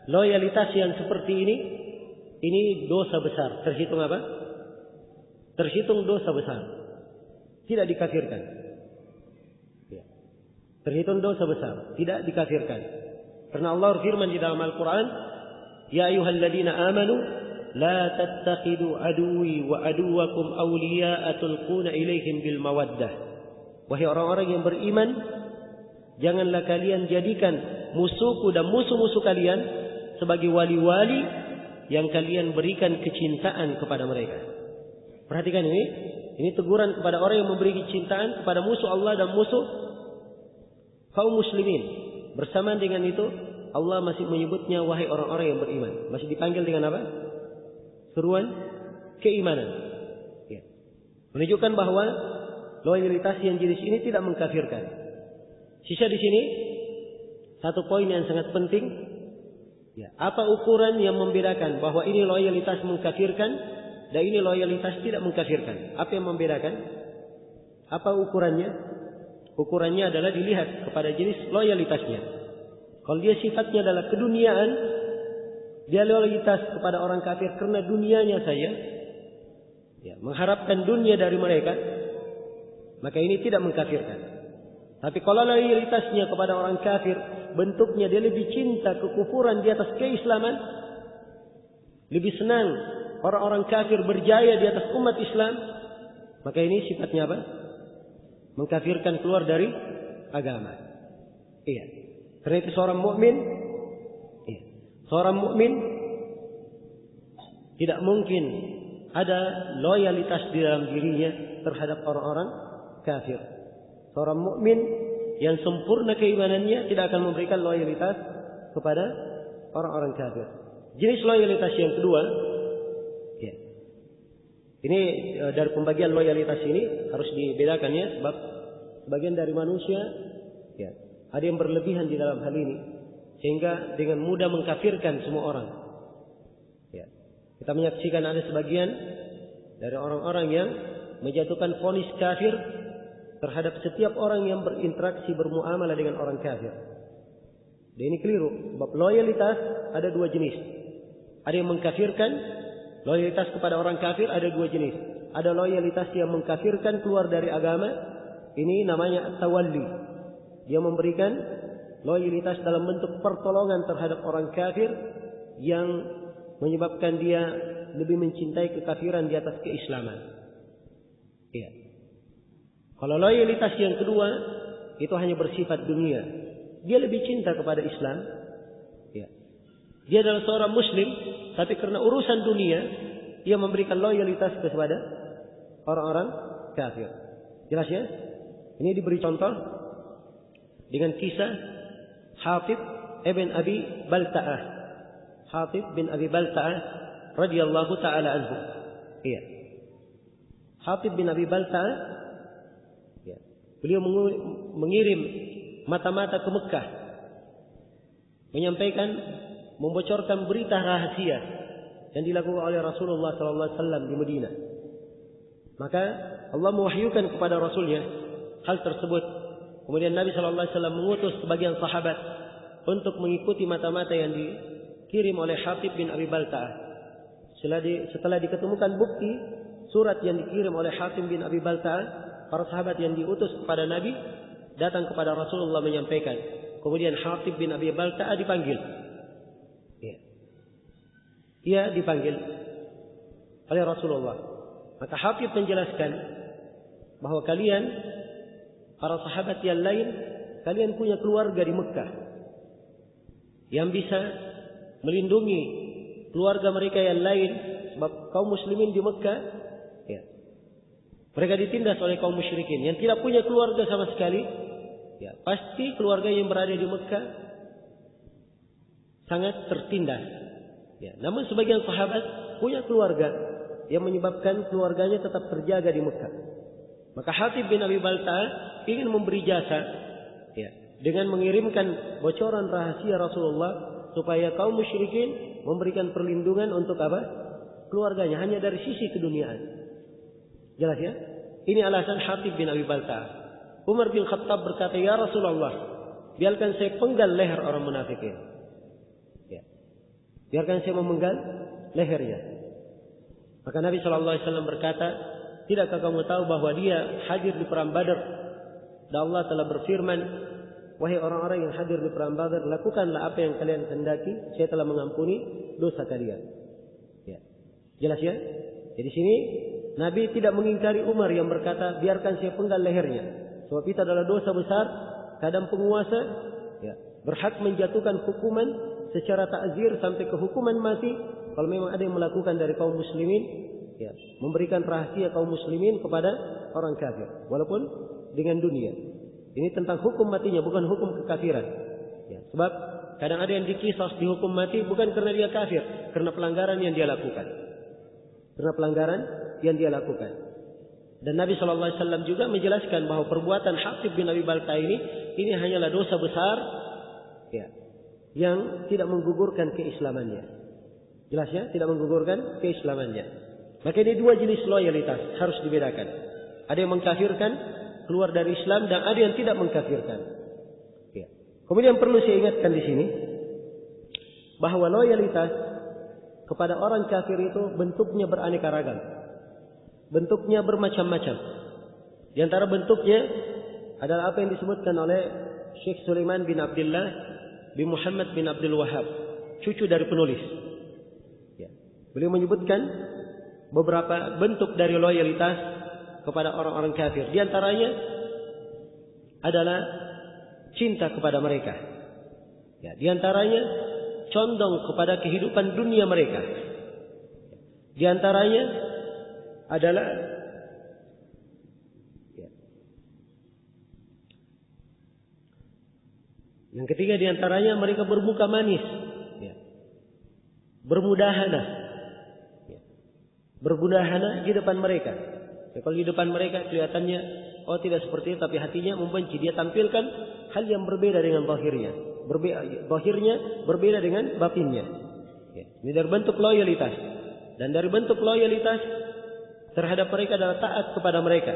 loyalitas yang seperti ini dosa besar. Terhitung apa? Terhitung dosa besar. Tidak dikafirkan. Terhitung dosa besar. Tidak dikafirkan. Karena Allah berfirman di dalam Al-Quran, "Ya ayyuhalladzina amanu la tattakhidu aduwi wa aduwakum awliya'a tulquna ilaihim bil mawaddah." Wahai orang-orang yang beriman, janganlah kalian jadikan musuhku dan musuh-musuh kalian sebagai wali-wali yang kalian berikan kecintaan kepada mereka. Perhatikan ini teguran kepada orang yang memberi kecintaan kepada musuh Allah dan musuh kaum muslimin. Bersamaan dengan itu, Allah masih menyebutnya wahai orang-orang yang beriman. Masih dipanggil dengan apa? Seruan keimanan. Menunjukkan bahwa loyalitas yang jenis ini tidak mengkafirkan. Sisa di sini satu poin yang sangat penting. Apa ukuran yang membedakan bahwa ini loyalitas mengkafirkan dan ini loyalitas tidak mengkafirkan? Apa yang membedakan? Apa ukurannya? Ukurannya adalah dilihat kepada jenis loyalitasnya. Kalau dia sifatnya adalah keduniaan, dia loyalitas kepada orang kafir karena dunianya saja, mengharapkan dunia dari mereka, maka ini tidak mengkafirkan. Tapi kalau loyalitasnya kepada orang kafir, bentuknya dia lebih cinta kekufuran di atas keislaman, lebih senang orang-orang kafir berjaya di atas umat Islam, maka ini sifatnya apa? Mengkafirkan, keluar dari agama. Iya. Karena itu seorang mukmin tidak mungkin ada loyalitas di dalam dirinya terhadap orang-orang kafir. Seorang mukmin yang sempurna keimanannya tidak akan memberikan loyalitas kepada orang-orang kafir. Jenis loyalitas yang kedua, ini dari pembagian loyalitas ini harus dibedakan ya, sebab sebagian dari manusia, ya, ada yang berlebihan di dalam hal ini, sehingga dengan mudah mengkafirkan semua orang. Ya. Kita menyaksikan ada sebagian dari orang-orang yang menjatuhkan vonis kafir terhadap setiap orang yang berinteraksi bermuamalah dengan orang kafir. Dan ini keliru. Sebab loyalitas ada dua jenis. Ada yang mengkafirkan. Loyalitas kepada orang kafir ada dua jenis. Ada loyalitas yang mengkafirkan keluar dari agama. Ini namanya tawalli. Dia memberikan loyalitas dalam bentuk pertolongan terhadap orang kafir yang menyebabkan dia lebih mencintai kekafiran di atas keislaman. Iya. Kalau loyalitas yang kedua itu hanya bersifat dunia. Dia lebih cinta kepada Islam. Ya. Dia adalah seorang Muslim, tapi karena urusan dunia, dia memberikan loyalitas kepada orang-orang kafir. Jelas ya? Ini diberi contoh dengan kisah Hatib ibn Abi Balta'ah. Hatib bin Abi Balta'ah radhiyallahu taala anhu. Iya. Hatib bin Abi Balta'ah, ya, beliau mengirim mata-mata ke Mekah, menyampaikan, membocorkan berita rahasia yang dilakukan oleh Rasulullah SAW di Madinah. Maka Allah mewahyukan kepada Rasulnya hal tersebut. Kemudian Nabi SAW mengutus sebagian sahabat untuk mengikuti mata-mata yang dikirim oleh Hatib bin Abi Balta'ah. Setelah diketemukan bukti surat yang dikirim oleh Hatib bin Abi Balta'ah, para sahabat yang diutus kepada Nabi datang kepada Rasulullah menyampaikan. Kemudian Hatib bin Abi Balta'ah dipanggil. Ia dipanggil oleh Rasulullah. Maka Hatib menjelaskan bahwa kalian, para sahabat yang lain, kalian punya keluarga di Mekah yang bisa melindungi keluarga mereka yang lain. Sebab kaum muslimin di Mekah, ya, mereka ditindas oleh kaum musyrikin yang tidak punya keluarga sama sekali. Ya, pasti keluarga yang berada di Mekah sangat tertindas. Ya, namun sebagian sahabat punya keluarga yang menyebabkan keluarganya tetap terjaga di Mekah. Maka Hatib bin Abi Balta'ah ingin memberi jasa, ya, dengan mengirimkan bocoran rahasia Rasulullah supaya kaum musyrikin memberikan perlindungan untuk apa? Keluarganya, hanya dari sisi keduniaan. Jelas ya? Ini alasan Hatib bin Abi Balta'ah. Umar bin Khattab berkata, "Ya Rasulullah, biarkan saya penggal leher orang munafikin." Ya. Biarkan saya memenggal lehernya. Maka Nabi SAW berkata, "Tidakkah kamu tahu bahwa dia hadir di perang Badar? Dan Allah telah berfirman, wahai orang-orang yang hadir di perang Badar, lakukanlah apa yang kalian kehendaki, saya telah mengampuni dosa kalian." Ya. Jelas ya? Jadi sini Nabi tidak mengingkari Umar yang berkata, "Biarkan saya penggal lehernya." Sebab itu adalah dosa besar. Kadang penguasa, ya, berhak menjatuhkan hukuman secara takzir sampai ke hukuman mati kalau memang ada yang melakukan dari kaum muslimin, ya, memberikan rahasia kaum muslimin kepada orang kafir, walaupun dengan dunia. Ini tentang hukum matinya, bukan hukum kekafiran. Ya, sebab kadang ada yang dikisos dihukum mati bukan karena dia kafir, karena pelanggaran yang dia lakukan. Karena pelanggaran yang dia lakukan. Dan Nabi SAW juga menjelaskan bahwa perbuatan Hatib bin Abi Balta'ah ini hanyalah dosa besar, ya, yang tidak menggugurkan keislamannya. Jelas ya, tidak menggugurkan keislamannya. Maka ini dua jenis loyalitas harus dibedakan. Ada yang mengkafirkan, keluar dari Islam, dan ada yang tidak mengkafirkan. Ya. Kemudian perlu saya ingatkan di sini bahwa loyalitas kepada orang kafir itu bentuknya beraneka ragam. Bentuknya bermacam-macam. Di antara bentuknya adalah apa yang disebutkan oleh Syekh Sulaiman bin Abdullah bin Muhammad bin Abdul Wahhab, cucu dari penulis. Ya. Beliau menyebutkan beberapa bentuk dari loyalitas kepada orang-orang kafir. Di antaranya adalah cinta kepada mereka. Ya. Di antaranya condong kepada kehidupan dunia mereka. Di antaranya adalah, ya, yang ketiga di antaranya mereka bermuka manis, ya, bermudahana, ya, bermudahana di depan mereka. Ya, kalau di depan mereka kelihatannya oh tidak seperti itu, tapi hatinya membenci. Dia tampilkan hal yang berbeda dengan zahirnya. Zahirnya berbeda dengan batinnya. Ini dari bentuk loyalitas. Dan dari bentuk loyalitas terhadap mereka adalah taat kepada mereka,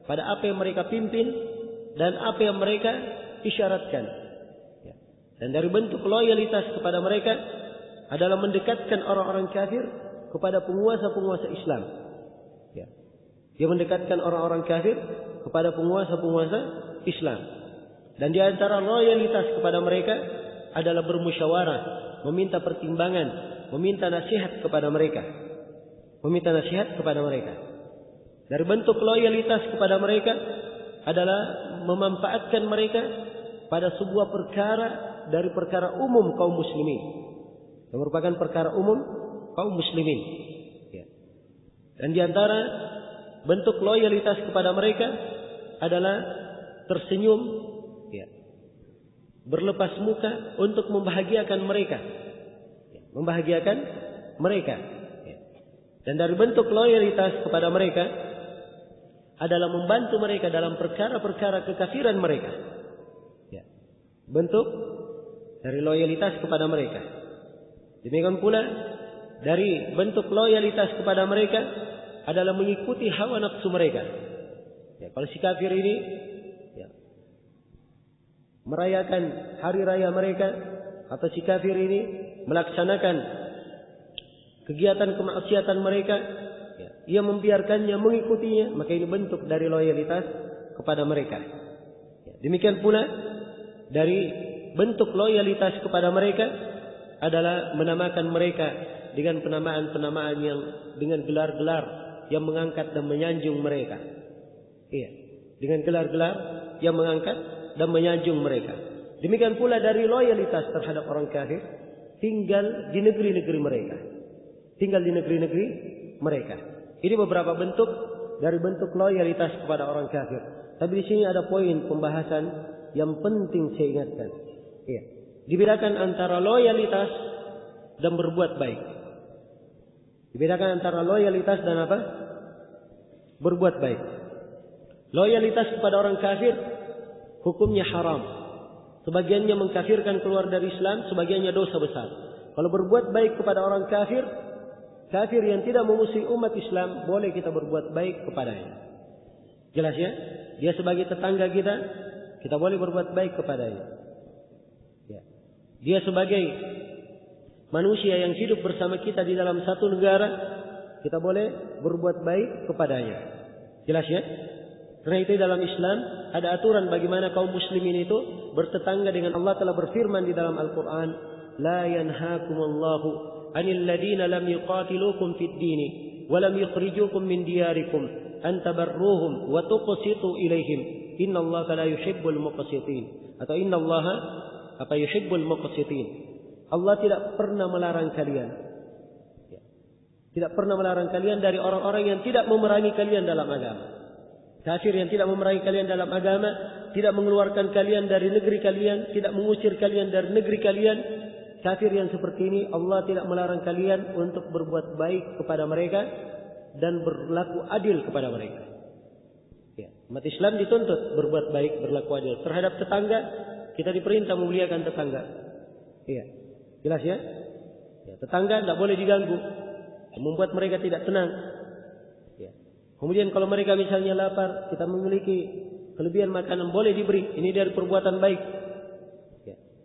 pada apa yang mereka pimpin dan apa yang mereka isyaratkan. Dan dari bentuk loyalitas kepada mereka adalah mendekatkan orang-orang kafir kepada penguasa-penguasa Islam. Dia mendekatkan orang-orang kafir kepada penguasa-penguasa Islam. Dan di antara loyalitas kepada mereka adalah bermusyawarah, meminta pertimbangan, meminta nasihat kepada mereka. Meminta nasihat kepada mereka. Dari bentuk loyalitas kepada mereka adalah memanfaatkan mereka pada sebuah perkara dari perkara umum kaum muslimin. Yang merupakan perkara umum kaum muslimin. Dan di antara bentuk loyalitas kepada mereka adalah tersenyum, berlepas muka untuk membahagiakan mereka. Membahagiakan mereka. Dan dari bentuk loyalitas kepada mereka adalah membantu mereka dalam perkara-perkara kekafiran mereka. Bentuk dari loyalitas kepada mereka. Demikian pula dari bentuk loyalitas kepada mereka adalah mengikuti hawa nafsu mereka. Kalau si kafir ini merayakan hari raya mereka, atau si kafir ini melaksanakan kegiatan kemaksiatan mereka, ia membiarkannya, mengikutinya, maka ini bentuk dari loyalitas kepada mereka. Demikian pula dari bentuk loyalitas kepada mereka adalah menamakan mereka dengan penamaan-penamaan yang dengan gelar-gelar yang mengangkat dan menyanjung mereka. Dengan gelar-gelar yang mengangkat dan menyanjung mereka. Demikian pula dari loyalitas terhadap orang kafir, tinggal di negeri-negeri mereka. Tinggal di negeri-negeri mereka. Ini beberapa bentuk dari bentuk loyalitas kepada orang kafir. Tapi di sini ada poin pembahasan yang penting saya ingatkan. Dibedakan antara loyalitas dan berbuat baik. Dibedakan antara loyalitas dan apa? Berbuat baik. Loyalitas kepada orang kafir hukumnya haram. Sebagiannya mengkafirkan keluar dari Islam, sebagiannya dosa besar. Kalau berbuat baik kepada orang kafir, kafir yang tidak memusuhi umat Islam, boleh kita berbuat baik kepadanya. Jelas ya? Dia sebagai tetangga kita, kita boleh berbuat baik kepadanya. Dia sebagai manusia yang hidup bersama kita di dalam satu negara, kita boleh berbuat baik kepadanya. Jelas ya? Karena itu dalam Islam ada aturan bagaimana kaum muslimin itu bertetangga dengan Allah. Telah berfirman di dalam Al-Quran, La yanhakumullahu anil ladina lam yuqatilukum fid dini wa lam yukhrijukum min diyarikum an tabarruhum wa tuqsitu ilaihim innallaha la yuhibbul muqsitin. Atau innallaha yuhibbul muqsitin. Allah tidak pernah melarang kalian. Tidak pernah melarang kalian dari orang-orang yang tidak memerangi kalian dalam agama. Kafir yang tidak memerangi kalian dalam agama, tidak mengeluarkan kalian dari negeri kalian, tidak mengusir kalian dari negeri kalian. Kafir yang seperti ini Allah tidak melarang kalian untuk berbuat baik kepada mereka dan berlaku adil kepada mereka. Umat Islam dituntut berbuat baik, berlaku adil terhadap tetangga. Kita diperintah memuliakan tetangga. Jelas ya? Tetangga tidak boleh diganggu, membuat mereka tidak tenang. Kemudian kalau mereka misalnya lapar, kita memiliki kelebihan makanan, boleh diberi. Ini dari perbuatan baik.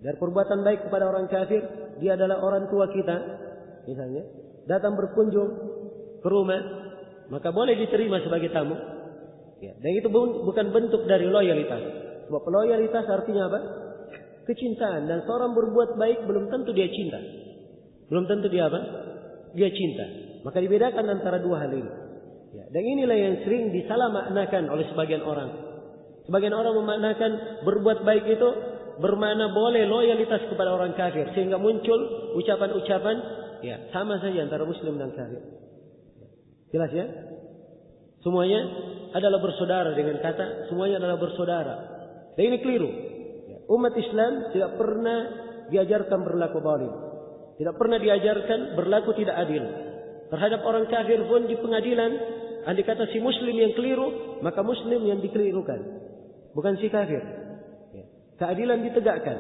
Dari perbuatan baik kepada orang kafir, dia adalah orang tua kita, misalnya, datang berkunjung ke rumah, maka boleh diterima sebagai tamu. Dan itu bukan bentuk dari loyalitas. Sebab loyalitas artinya apa? Kecintaan. Dan seorang berbuat baik belum tentu dia cinta. Belum tentu dia apa? Dia cinta. Maka dibedakan antara dua hal ini. Dan inilah yang sering disalahmaknakan oleh sebagian orang. Sebagian orang memaknakan berbuat baik itu bermakna boleh loyalitas kepada orang kafir, sehingga muncul ucapan-ucapan sama saja antara muslim dan kafir. Jelas ya? Semuanya adalah bersaudara dengan kata semuanya adalah bersaudara. Dan ini keliru. Umat Islam tidak pernah diajarkan berlaku zalim. Tidak pernah diajarkan berlaku tidak adil. Terhadap orang kafir pun di pengadilan andai kata si muslim yang keliru, maka muslim yang dikelirukan, bukan si kafir. Ya. Keadilan ditegakkan.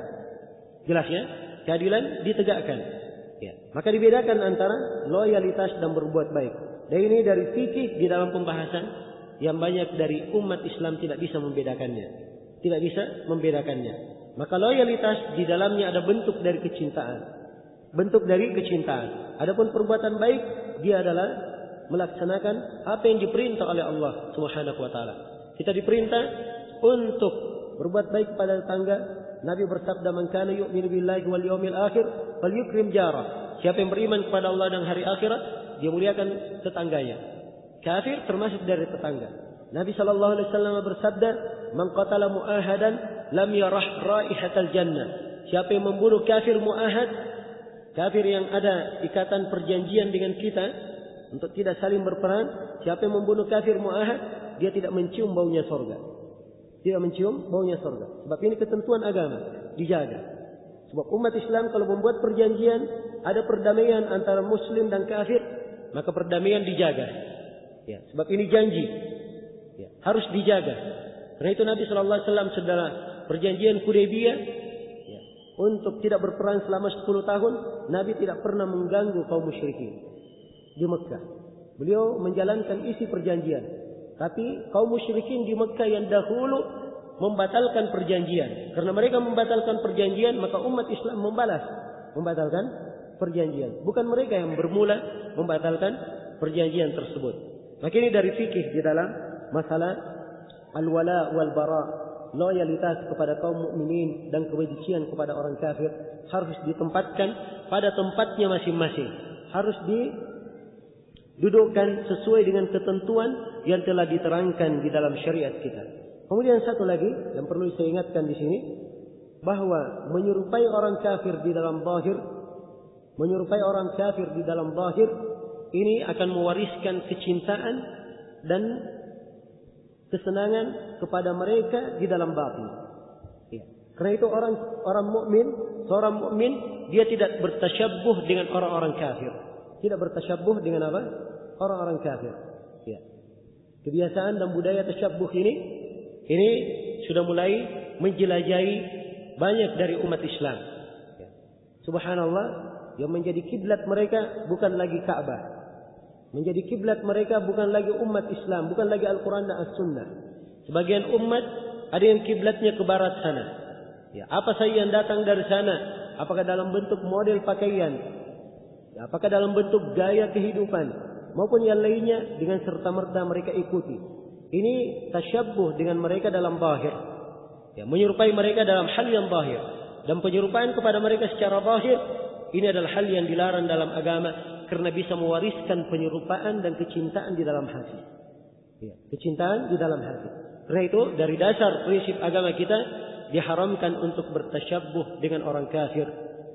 Jelas ya? Keadilan ditegakkan. Ya. Maka dibedakan antara loyalitas dan berbuat baik. Dan ini dari fikih di dalam pembahasan yang banyak dari umat Islam tidak bisa membedakannya. Tidak bisa membedakannya. Maka loyalitas di dalamnya ada bentuk dari kecintaan. Bentuk dari kecintaan. Adapun perbuatan baik, dia adalah melaksanakan apa yang diperintah oleh Allah Subhanahu wa taala. Kita diperintah untuk berbuat baik pada tetangga. Nabi bersabda, "Man kana yu'minu billahi wal yawmil akhir falyukrim jarah." Siapa yang beriman kepada Allah dan hari akhirat, dia muliakan tetangganya. Kafir termasuk dari tetangga. Nabi sallallahu alaihi wasallam bersabda, "Man qatala mu'ahadan lam yarah raihatal jannah." Siapa yang membunuh kafir mu'ahad, kafir yang ada ikatan perjanjian dengan kita untuk tidak saling berperang, siapa yang membunuh kafir mu'ahad, dia tidak mencium baunya surga. Tidak mencium baunya surga. Sebab ini ketentuan agama, dijaga. Sebab umat Islam kalau membuat perjanjian, ada perdamaian antara muslim dan kafir, maka perdamaian dijaga. Ya, sebab ini janji. Ya, harus dijaga. Karena itu Nabi sallallahu alaihi wasallam setelah perjanjian Hudaybiyah, ya, untuk tidak berperang selama 10 tahun, Nabi tidak pernah mengganggu kaum musyrikin di Mekah. Beliau menjalankan isi perjanjian. Tapi kaum musyrikin di Mekah yang dahulu membatalkan perjanjian. Karena mereka membatalkan perjanjian, maka umat Islam membatalkan perjanjian. Bukan mereka yang bermula membatalkan perjanjian tersebut. Maka ini dari fikih di dalam masalah al-wala wal bara, loyalitas kepada kaum mukminin dan kebencian kepada orang kafir harus ditempatkan pada tempatnya masing-masing. Harus didudukkan sesuai dengan ketentuan yang telah diterangkan di dalam syariat kita. Kemudian satu lagi yang perlu saya ingatkan di sini, bahwa menyerupai orang kafir di dalam zahir, ini akan mewariskan kecintaan dan kesenangan kepada mereka di dalam batin. Ya. Karena itu seorang mukmin dia tidak bertasyabbuh dengan orang-orang kafir. Tidak bertasyabbuh dengan apa? Orang-orang kafir. Ya. Kebiasaan dan budaya tasyabbuh ini sudah mulai menjelajahi banyak dari umat Islam. Ya. Subhanallah, yang menjadi kiblat mereka bukan lagi Ka'bah. Menjadi kiblat mereka bukan lagi umat Islam, bukan lagi Al-Quran dan As-Sunnah. Sebagian umat ada yang kiblatnya ke barat sana. Ya, apa saja yang datang dari sana, apakah dalam bentuk model pakaian, ya, apakah dalam bentuk gaya kehidupan, maupun yang lainnya, dengan serta-merta mereka ikuti. Ini tasyabbuh dengan mereka dalam zahir. Ya, menyerupai mereka dalam hal yang zahir. Dan penyerupaan kepada mereka secara zahir, ini adalah hal yang dilarang dalam agama. Karena bisa mewariskan penyerupaan dan kecintaan di dalam hati. Ya, kecintaan di dalam hati. Karena itu dari dasar prinsip agama kita diharamkan untuk bertasyabbuh dengan orang kafir.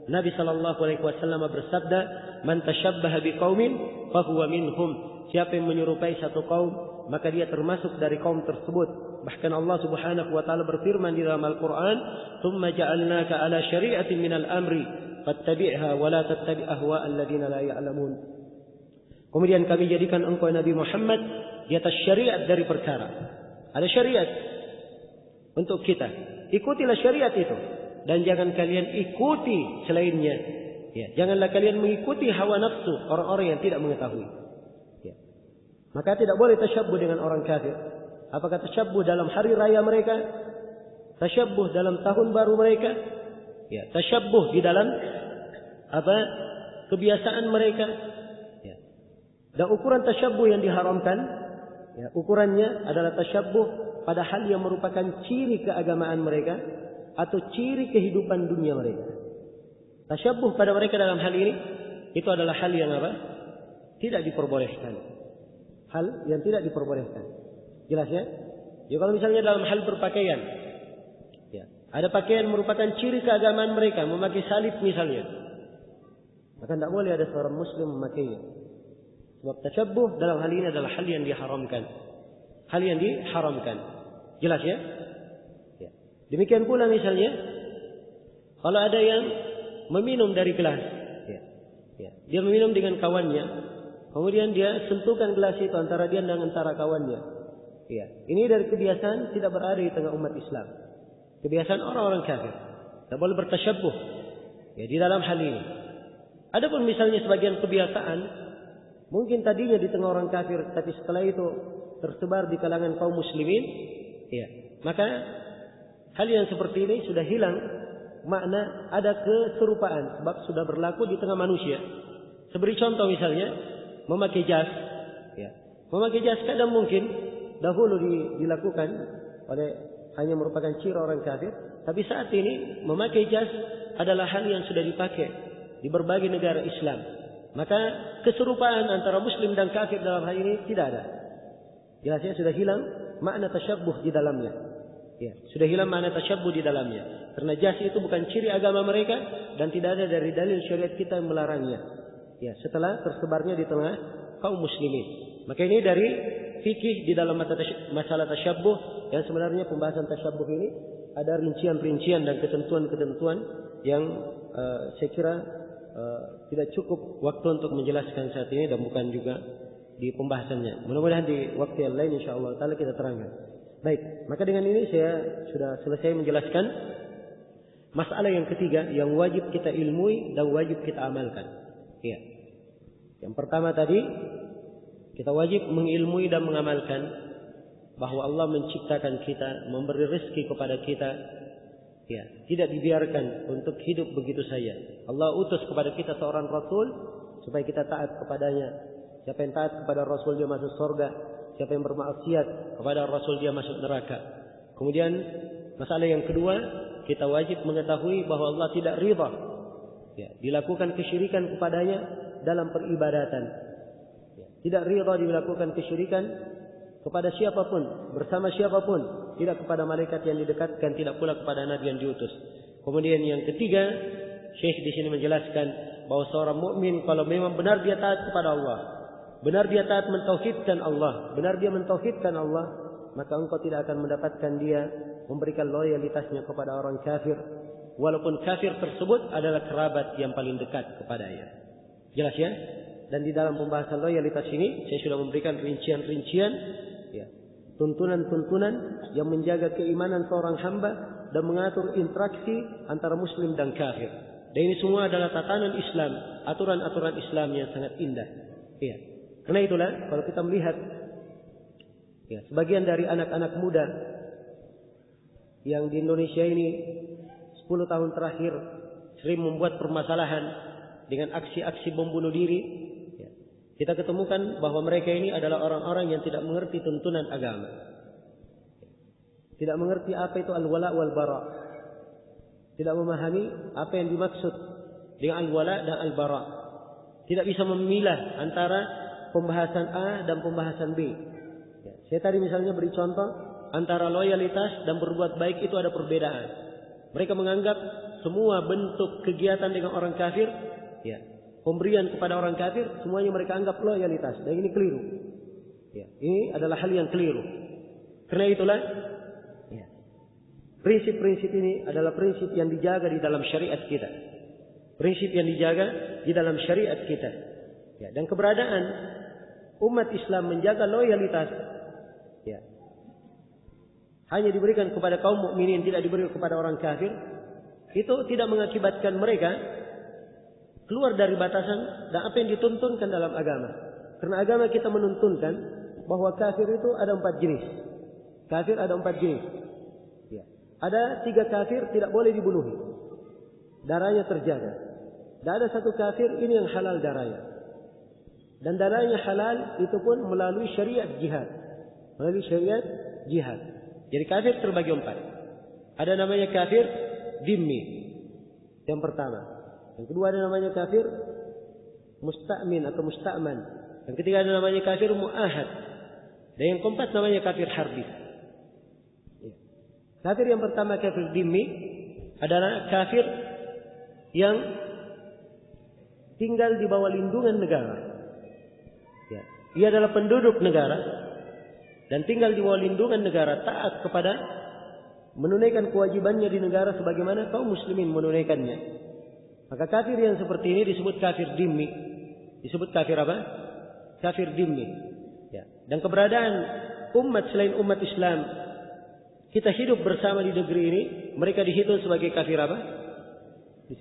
Nabi sallallahu alaihi wasallam bersabda, "Man tasyabbaha biqaumin fahuwa minhum." Siapa yang menyerupai satu kaum, maka dia termasuk dari kaum tersebut. Bahkan Allah Subhanahu wa taala berfirman di dalam Al-Qur'an, "Tsumma ja'alnaka 'ala syari'atin minal amri fattabi'ha wa la tattabi' ahwa'al ladzina la ya'lamun." Kemudian kami jadikan engkau Nabi Muhammad di atas syariat dari perkara. Ada syariat untuk kita. Ikutilah syariat itu dan jangan kalian ikuti selainnya. Ya, janganlah kalian mengikuti hawa nafsu orang-orang yang tidak mengetahui. Ya. Maka tidak boleh tasyabbuh dengan orang kafir. Apakah tasyabbuh dalam hari raya mereka? Tasyabbuh dalam tahun baru mereka? Ya, tasyabbuh di dalam kebiasaan mereka. Ya. Dan ukuran tasyabbuh yang diharamkan, ya, ukurannya adalah tasyabbuh pada hal yang merupakan ciri keagamaan mereka atau ciri kehidupan dunia mereka. Tasyabbuh pada mereka dalam hal ini itu adalah hal yang tidak diperbolehkan. Hal yang tidak diperbolehkan. Jelas ya? Ya, kalau misalnya dalam hal berpakaian, ya, ada pakaian merupakan ciri keagamaan mereka, memakai salib misalnya, maka tidak boleh ada seorang muslim memakainya. Sebab tasyabbuh dalam hal ini adalah hal yang diharamkan. Hal yang diharamkan. Jelas ya? Ya. Demikian pula misalnya, kalau ada yang meminum dari gelas, ya, dia meminum dengan kawannya, Kemudian dia sentuhkan gelas itu antara dia dan antara kawannya. Ya, ini dari kebiasaan tidak berada di tengah umat Islam. Kebiasaan orang-orang kafir. Tidak boleh bertasyabbuh ya di dalam hal ini. Adapun misalnya sebagian kebiasaan mungkin tadinya di tengah orang kafir, tapi setelah itu tersebar di kalangan kaum muslimin, ya, maka hal yang seperti ini sudah hilang makna ada keserupaan sebab sudah berlaku di tengah manusia. Sebagai contoh misalnya memakai jas, ya. Memakai jas kadang mungkin dahulu dilakukan oleh hanya merupakan ciri orang kafir, tapi saat ini memakai jas adalah hal yang sudah dipakai di berbagai negara Islam. Maka keserupaan antara muslim dan kafir dalam hal ini tidak ada. Jelasnya sudah hilang makna tasyabbuh di dalamnya. Ya, sudah hilang makna tasyabbuh di dalamnya. Karena jas itu bukan ciri agama mereka dan tidak ada dari dalil syariat kita yang melarangnya. Ya, setelah tersebarnya di tengah kaum muslimin. Maka ini dari fikih di dalam masalah tasyabbuh, yang sebenarnya pembahasan tasyabbuh ini ada rincian-rincian dan ketentuan-ketentuan yang saya kira tidak cukup waktu untuk menjelaskan saat ini dan bukan juga di pembahasannya. Mudah-mudahan di waktu yang lain insyaallah taala kita terangkan. Baik, maka dengan ini saya sudah selesai menjelaskan masalah yang ketiga yang wajib kita ilmui dan wajib kita amalkan. Ya. Yang pertama tadi kita wajib mengilmui dan mengamalkan bahwa Allah menciptakan kita, memberi rezeki kepada kita. Ya, tidak dibiarkan untuk hidup begitu saja. Allah utus kepada kita seorang Rasul supaya kita taat kepadanya. Siapa yang taat kepada Rasul dia masuk surga. Siapa yang bermaksiat kepada Rasul dia masuk neraka. Kemudian masalah yang kedua, kita wajib mengetahui bahwa Allah tidak ridha ya, dilakukan kesyirikan kepadanya dalam peribadatan. Ya, tidak ridha dilakukan kesyirikan kepada siapapun, bersama siapapun, tidak kepada malaikat yang didekatkan, tidak pula kepada nabi yang diutus. Kemudian yang ketiga, Syekh di sini menjelaskan bahwa seorang mukmin kalau memang benar dia taat kepada Allah, benar dia taat mentauhidkan Allah, benar dia mentauhidkan Allah, maka engkau tidak akan mendapatkan dia memberikan loyalitasnya kepada orang kafir, walaupun kafir tersebut adalah kerabat yang paling dekat kepadanya. Jelas ya? Dan di dalam pembahasan loyalitas ini saya sudah memberikan rincian-rincian ya, tuntunan-tuntunan yang menjaga keimanan seorang hamba dan mengatur interaksi antara muslim dan kafir. Dan ini semua adalah tatanan Islam, aturan-aturan Islam yang sangat indah. Ya. Karena itulah kalau kita melihat ya, sebagian dari anak-anak muda yang di Indonesia ini 10 tahun terakhir sering membuat permasalahan dengan aksi-aksi bom bunuh diri. Kita ketemukan bahwa mereka ini adalah orang-orang yang tidak mengerti tuntunan agama. Tidak mengerti apa itu al-wala wal bara. Tidak memahami apa yang dimaksud dengan al-wala dan al-bara. Tidak bisa memilah antara pembahasan A dan pembahasan B. Saya tadi misalnya beri contoh antara loyalitas dan berbuat baik itu ada perbedaan. Mereka menganggap semua bentuk kegiatan dengan orang kafir, ya, pemberian kepada orang kafir, semuanya mereka anggap loyalitas. Dan ini keliru. Ya, ini adalah hal yang keliru. Karena itulah, ya, prinsip-prinsip ini adalah prinsip yang dijaga di dalam syariat kita. Prinsip yang dijaga di dalam syariat kita. Ya, dan keberadaan umat Islam menjaga loyalitas, ya, hanya diberikan kepada kaum mukminin, tidak diberikan kepada orang kafir, itu tidak mengakibatkan mereka keluar dari batasan dan apa yang dituntunkan dalam agama. Karena agama kita menuntunkan bahwa kafir itu ada 4 jenis. Kafir ada 4 jenis. Ya. Ada 3 kafir tidak boleh dibunuhi. Darahnya terjaga. Dan ada 1 kafir ini yang halal darahnya. Dan darahnya halal itu pun melalui syariat jihad. Melalui syariat jihad. Jadi kafir terbagi 4. Ada namanya kafir dhimmi. Yang pertama. Yang kedua ada namanya kafir musta'min atau musta'man. Yang ketiga ada namanya kafir mu'ahad. Dan yang keempat namanya kafir harbi. Kafir yang pertama kafir dhimmi adalah kafir yang tinggal di bawah lindungan negara. Ya. Ia adalah penduduk negara dan tinggal di bawah lindungan negara, taat kepada menunaikan kewajibannya di negara sebagaimana kaum muslimin menunaikannya. Maka kafir yang seperti ini disebut kafir dhimmi. Disebut kafir apa? Kafir dhimmi. Ya. Dan keberadaan umat selain umat Islam, kita hidup bersama di negeri ini, mereka dihitung sebagai kafir apa?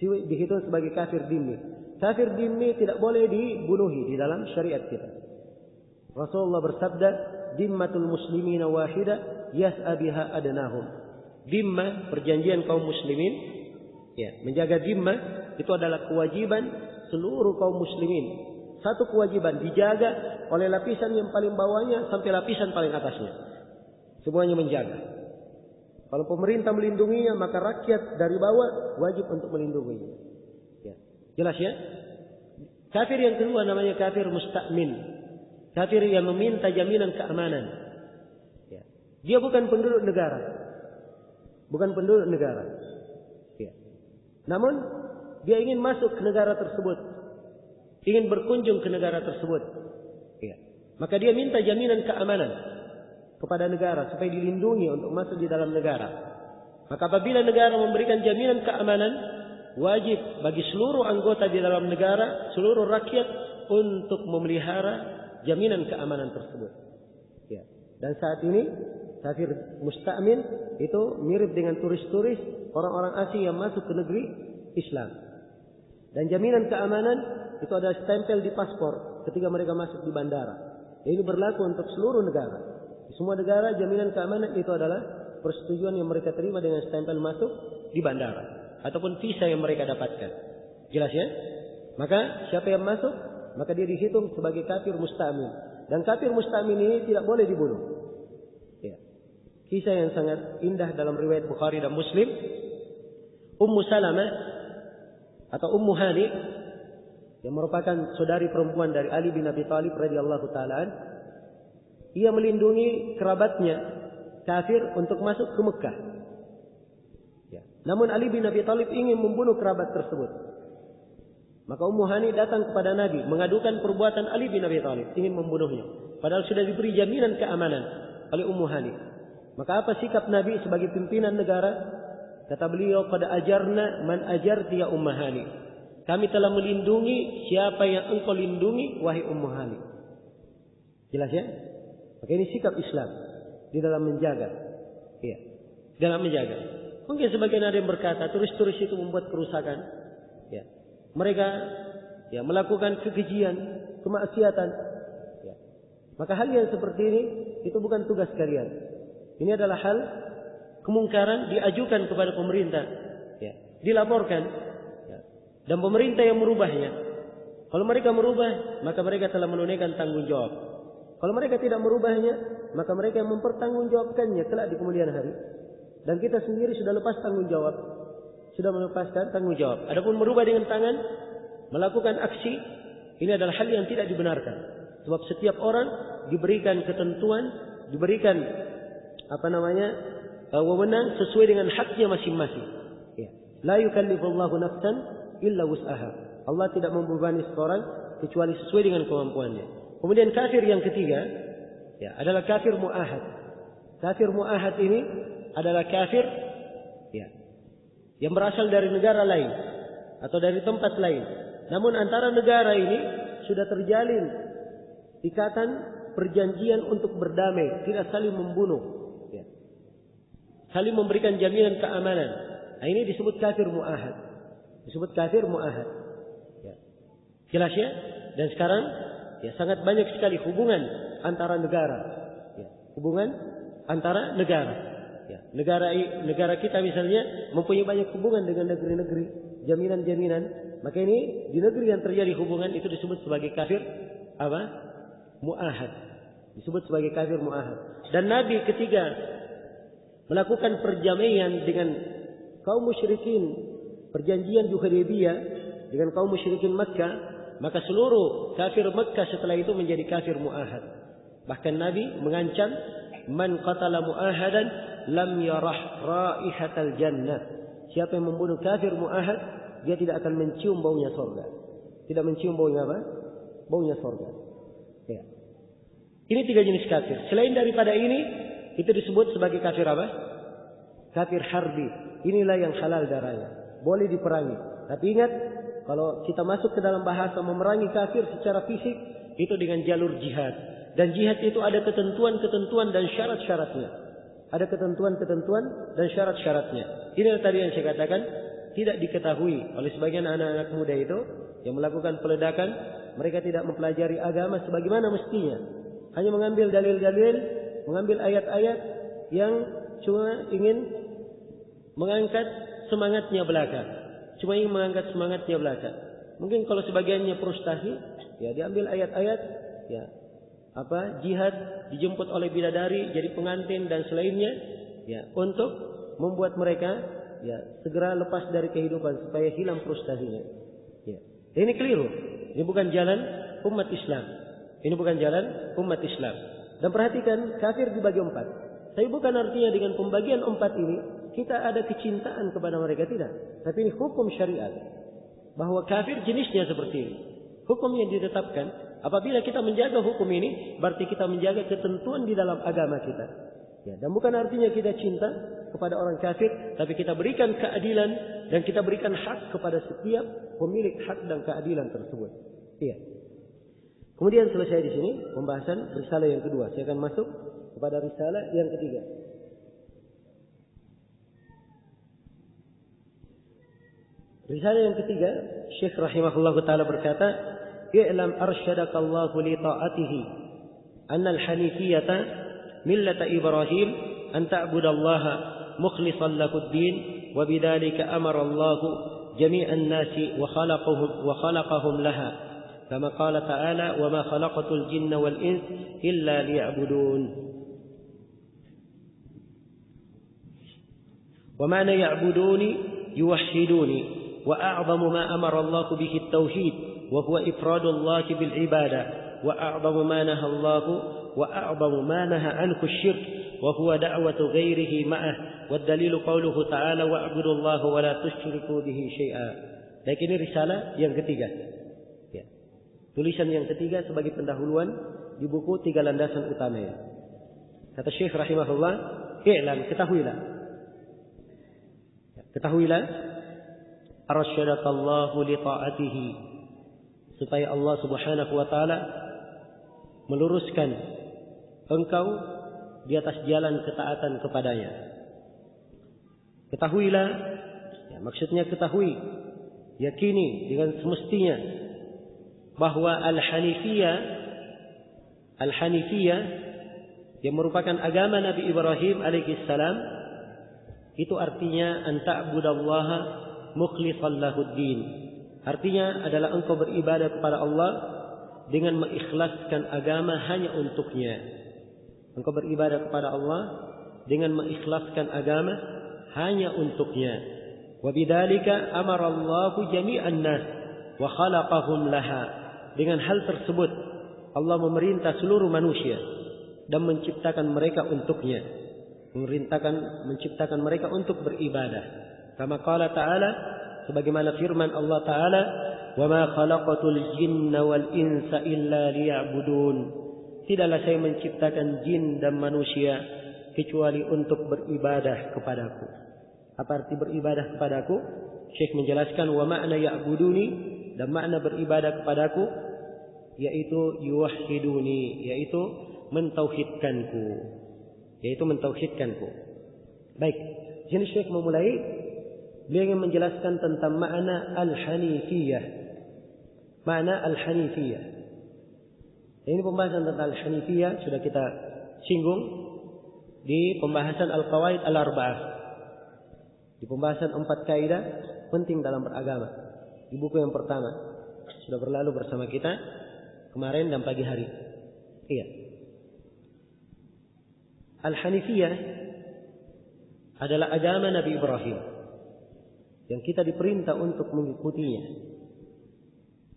Dihitung sebagai kafir dhimmi. Kafir dhimmi tidak boleh dibunuhi di dalam syariat kita. Rasulullah bersabda, "Dhimmatul muslimina wahida yas'a biha adnahum." Dhimmah, perjanjian kaum muslimin, ya, menjaga dhimmah itu adalah kewajiban seluruh kaum muslimin. Satu kewajiban dijaga oleh lapisan yang paling bawahnya sampai lapisan paling atasnya. Semuanya menjaga. Kalau pemerintah melindunginya, maka rakyat dari bawah wajib untuk melindunginya. Ya. Jelas ya? Kafir yang kedua namanya kafir musta'min. Kafir yang meminta jaminan keamanan. Ya. Dia bukan penduduk negara. Bukan penduduk negara. Ya. Namun dia ingin masuk ke negara tersebut. Ingin berkunjung ke negara tersebut. Ya. Maka dia minta jaminan keamanan kepada negara supaya dilindungi untuk masuk di dalam negara. Maka apabila negara memberikan jaminan keamanan, wajib bagi seluruh anggota di dalam negara, seluruh rakyat untuk memelihara jaminan keamanan tersebut. Ya. Dan saat ini kafir musta'min itu mirip dengan turis-turis orang-orang asing yang masuk ke negeri Islam. Dan jaminan keamanan itu adalah stempel di paspor ketika mereka masuk di bandara. Ini berlaku untuk seluruh negara. Di semua negara jaminan keamanan itu adalah persetujuan yang mereka terima dengan stempel masuk di bandara ataupun visa yang mereka dapatkan. Jelas ya? Maka siapa yang masuk, maka dia dihitung sebagai kafir musta'min. Dan kafir musta'min ini tidak boleh dibunuh. Ya. Kisah yang sangat indah dalam riwayat Bukhari dan Muslim, Ummu Salamah atau Ummu Hani yang merupakan saudari perempuan dari Ali bin Abi Thalib radhiyallahu taala, ia melindungi kerabatnya kafir untuk masuk ke Mekah. Ya. Namun Ali bin Abi Thalib ingin membunuh kerabat tersebut. Maka Ummu Hani datang kepada Nabi mengadukan perbuatan Ali bin Abi Thalib, ingin membunuhnya. Padahal sudah diberi jaminan keamanan oleh Ummu Hani. Maka apa sikap Nabi sebagai pimpinan negara? Kata beliau, "Qad ajarna man ajarti ya Ummu Hani." Kami telah melindungi siapa yang engkau lindungi, wahai Ummu Hani. Jelas ya? Maka ini sikap Islam di dalam menjaga. Iya. Dalam menjaga. Mungkin sebagian ada yang berkata turis-turis itu membuat kerusakan. Ya. Mereka ya melakukan kekejian, kemaksiatan. Ya. Maka hal yang seperti ini itu bukan tugas kalian. Ini adalah hal kemungkaran diajukan kepada pemerintah. Ya. Dilaporkan. Ya. Dan pemerintah yang merubahnya. Kalau mereka merubah, maka mereka telah menunaikan tanggung jawab. Kalau mereka tidak merubahnya, maka mereka yang mempertanggungjawabkannya kelak di kemudian hari. Dan kita sendiri sudah lepas tanggung jawab. Sudah melepaskan tanggung jawab. Adapun merubah dengan tangan, melakukan aksi, ini adalah hal yang tidak dibenarkan. Sebab setiap orang diberikan ketentuan, diberikan wewenang sesuai dengan haknya masing-masing. Ya. La yukallifullahu nafsan illa wus'aha. Allah tidak membebani seorang kecuali sesuai dengan kemampuannya. Kemudian kafir yang ketiga, ya, adalah kafir mu'ahad. Kafir mu'ahad ini adalah kafir, ya, yang berasal dari negara lain atau dari tempat lain. Namun antara negara ini sudah terjalin ikatan perjanjian untuk berdamai, tidak saling membunuh, ya, saling memberikan jaminan keamanan. Nah, ini disebut kafir mu'ahad. Disebut kafir mu'ahad. Ya. Jelas ya? Dan sekarang ya, sangat banyak sekali hubungan antara negara. Ya, hubungan antara negara. Ya, negara kita misalnya mempunyai banyak hubungan dengan negeri-negeri, jaminan-jaminan. Maka ini di negeri yang terjadi hubungan itu disebut sebagai kafir apa? Mu'ahad. Disebut sebagai kafir mu'ahad. Dan Nabi ketika melakukan perjamaian dengan kaum musyrikin, perjanjian Hudaybiyah dengan kaum musyrikin Makkah, maka seluruh kafir Makkah setelah itu menjadi kafir mu'ahad. Bahkan Nabi mengancam, "Man qatala mu'ahadan lam yarah raihatal jannah." Siapa yang membunuh kafir mu'ahad, dia tidak akan mencium baunya surga. Tidak mencium baunya apa? Baunya surga. Ya. Ini 3 jenis kafir. Selain daripada ini, itu disebut sebagai kafir apa? Kafir harbi. Inilah yang halal darahnya. Boleh diperangi. Tapi ingat, kalau kita masuk ke dalam bahasa memerangi kafir secara fisik, itu dengan jalur jihad. Dan jihad itu ada ketentuan-ketentuan dan syarat-syaratnya. Ada ketentuan-ketentuan dan syarat-syaratnya. Ini tadi yang saya katakan, tidak diketahui oleh sebagian anak-anak muda itu yang melakukan peledakan. Mereka tidak mempelajari agama sebagaimana mestinya. Hanya mengambil dalil-dalil, mengambil ayat-ayat yang cuma ingin mengangkat semangatnya belaka. Cuma ingin mengangkat semangatnya belaka. Mungkin kalau sebagiannya frustasi, ya diambil ayat-ayat, ya jihad, dijemput oleh bidadari jadi pengantin dan selainnya, ya untuk membuat mereka ya segera lepas dari kehidupan supaya hilang frustasinya. Ya. Ini keliru. Ini bukan jalan umat Islam. Ini bukan jalan umat Islam. Dan perhatikan, kafir dibagi 4. Tapi bukan artinya dengan pembagian 4 ini kita ada kecintaan kepada mereka, tidak. Tapi ini hukum syariat. Bahwa kafir jenisnya seperti ini. Hukum yang ditetapkan, apabila kita menjaga hukum ini, berarti kita menjaga ketentuan di dalam agama kita. Ya, dan bukan artinya kita cinta kepada orang kafir, tapi kita berikan keadilan dan kita berikan hak kepada setiap pemilik hak dan keadilan tersebut. Iya. Kemudian selesai di sini pembahasan risalah yang kedua. Saya akan masuk kepada risalah yang ketiga. Risalah yang ketiga, Syekh rahimahullahu taala berkata, "I'lam arsyadakallahu li ta'atihi anna al-hanifiyata millata Ibrahim an ta'budallaha mukhlishan lahud-din wa bidzalika amara Allah jami'an nasi wa khalaqahum laha kama qala ta'ala wa ma khalaqatul jinna wal ins illa liya'budun." Wa ma'na ya'buduni yuwahhiduni وأعظم ما أمر الله به التوحيد وهو إفراد الله بالعبادة وأعظم ما نهى عنه الشرك وهو دعوة غيره معه والدليل قوله تعالى واعبدوا الله ولا تشركوا به شيئا. Ini risalah yang ketiga. Ya. Tulisan yang ketiga sebagai pendahuluan di buku 3 landasan utamanya. Kata Syekh rahimahullah, "I'lam, ketahuilah arsyadakallahu li ta'atihi, supaya Allah Subhanahu wa taala meluruskan engkau di atas jalan ketaatan kepadanya." Ketahuilah, ya, maksudnya ketahui, yakini dengan semestinya bahwa al-hanifiyah yang merupakan agama Nabi Ibrahim alaihissalam itu artinya an ta'budallaha mukhlishan lahud-din. Artinya adalah engkau beribadah kepada Allah dengan mengikhlaskan agama hanya untuknya. Engkau beribadah kepada Allah dengan mengikhlaskan agama hanya untuknya. Wa bidzalika amara Allahu jami'an nas wa khalaqahum laha. Dengan hal tersebut Allah memerintah seluruh manusia dan menciptakan mereka untuknya. Menciptakan mereka untuk beribadah. Kama qala ta'ala, sebagaimana firman Allah Ta'ala, "Wa ma khalaqatul jinna wal insa illa liya'budun." Tidaklah saya menciptakan jin dan manusia kecuali untuk beribadah kepadaku. Apa arti beribadah kepadaku? Syekh menjelaskan, wa ma'na ya'buduni, dan makna beribadah kepadaku yaitu yuwahhiduni, yaitu mentauhidkanku. Baik, di sini Syekh memulai. Beliau ingin menjelaskan tentang makna al-hanifiyah. Makna al-hanifiyah. Ini pembahasan tentang al-hanifiyah sudah kita singgung di pembahasan al-qawaid al-arba'ah. Di pembahasan 4 kaidah penting dalam beragama. Di buku yang pertama sudah berlalu bersama kita kemarin dan pagi hari. Iya. Al-hanifiyah adalah agama Nabi Ibrahim yang kita diperintah untuk mengikutinya.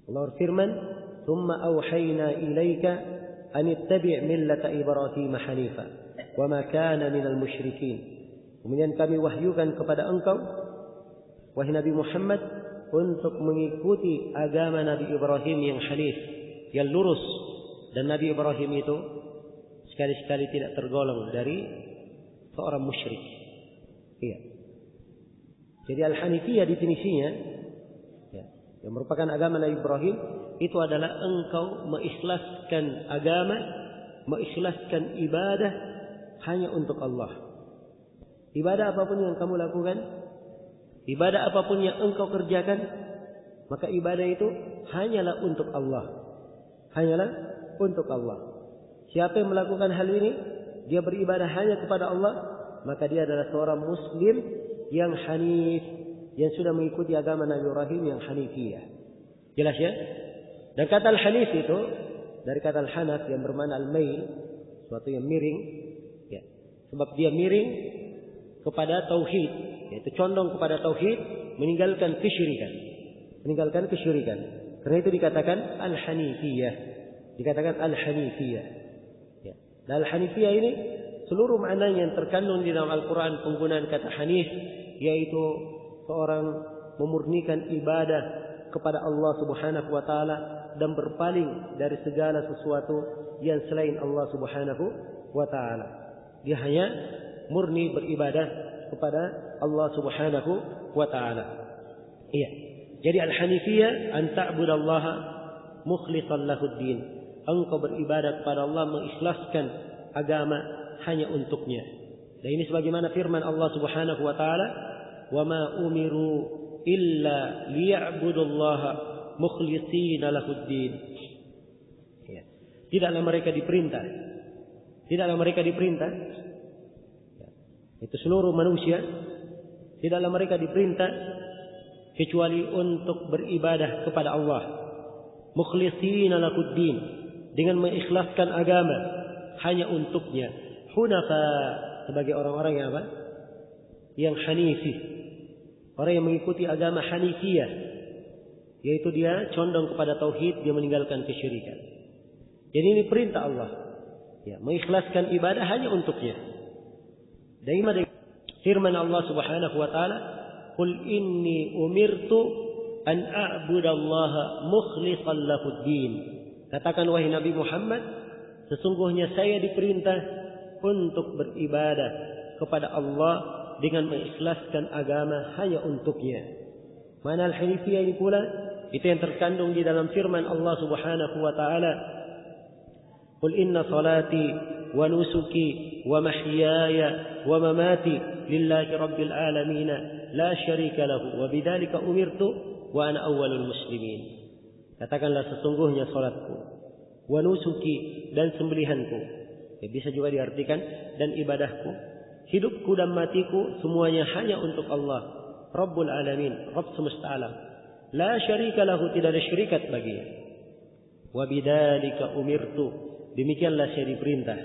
Allah berfirman, "Tsumma auhayna ilaika an ittabi' millata Ibrahim hanifa wa ma kana minal musyrikin." Kemudian kami wahyukan kepada engkau, wahai Nabi Muhammad, untuk mengikuti agama Nabi Ibrahim yang hanif, yang lurus. Dan Nabi Ibrahim itu sekali-sekali tidak tergolong dari seorang musyrik. Iya. Jadi al-hanifiyah definisinya, ya, yang merupakan agama Nabi Ibrahim, itu adalah engkau mengikhlaskan agama, mengikhlaskan ibadah hanya untuk Allah. Ibadah apapun yang kamu lakukan, ibadah apapun yang engkau kerjakan, maka ibadah itu hanyalah untuk Allah. Hanyalah untuk Allah. Siapa yang melakukan hal ini, dia beribadah hanya kepada Allah, maka dia adalah seorang Muslim yang hanif, yang sudah mengikuti agama Nabi Ibrahim yang hanifiyah. Jelas ya? Dan kata al-hanif itu dari kata al-hanaf yang bermakna al-mail, sesuatu yang miring, ya. Sebab dia miring kepada tauhid, yaitu condong kepada tauhid, meninggalkan kesyirikan. Meninggalkan kesyirikan. Karena itu dikatakan al-hanifiyah. Dikatakan al-hanifiyah. Ya. Dan al-hanifiyah ini seluruh maknanya yang terkandung di dalam Al-Quran penggunaan kata hanif, yaitu seorang memurnikan ibadah kepada Allah Subhanahu wa taala dan berpaling dari segala sesuatu yang selain Allah Subhanahu wa taala. Dia hanya murni beribadah kepada Allah Subhanahu wa taala. Iya. Jadi al-hanifiyah an ta'budallaha mukhlishan lahud-din. Engkau beribadah kepada Allah mengikhlaskan agama hanya untuknya. Dan ini sebagaimana firman Allah Subhanahu wa taala, "Wa ma umiru illa liya'budullaha mukhlishina lahud-din." Ya. Tidaklah mereka diperintah. Tidaklah mereka diperintah. Ya. Itu seluruh manusia. Tidaklah mereka diperintah kecuali untuk beribadah kepada Allah. Mukhlishina lahud-din, dengan mengikhlaskan agama hanya untuknya. Hunafa, sebagai orang-orang yang apa? Yang hanifi. Orang yang mengikuti agama hanifiyah, yaitu dia condong kepada tauhid, dia meninggalkan kesyirikan. Jadi ini perintah Allah. Ya, mengikhlaskan ibadah hanya untuknya. Daima firman Allah Subhanahu wa taala, "Qul inni umirtu an a'budallaha mukhlishan lahud-din." Katakan wahai Nabi Muhammad, sesungguhnya saya diperintah untuk beribadah kepada Allah dengan mengikhlaskan agama hanya untuknya. Mana al-hanifiyah ini pula, itu yang terkandung di dalam firman Allah Subhanahu wa taala, "Qul inna salati wa nusuki wa mahyaya wa mamati lillahi rabbil alamin la syarika lahu wa bidzalika umirtu wa ana awwalul muslimin." Katakanlah sesungguhnya salatku, wa nusuki dan sembelihanku, ya, bisa juga diartikan dan ibadahku, hidupku dan matiku semuanya hanya untuk Allah, Rabbul Alamin, Rabb semesta alam. La syarika lahu, tidak ada syirikat baginya. Wa bidzalika umirtu, demikianlah saya diperintah.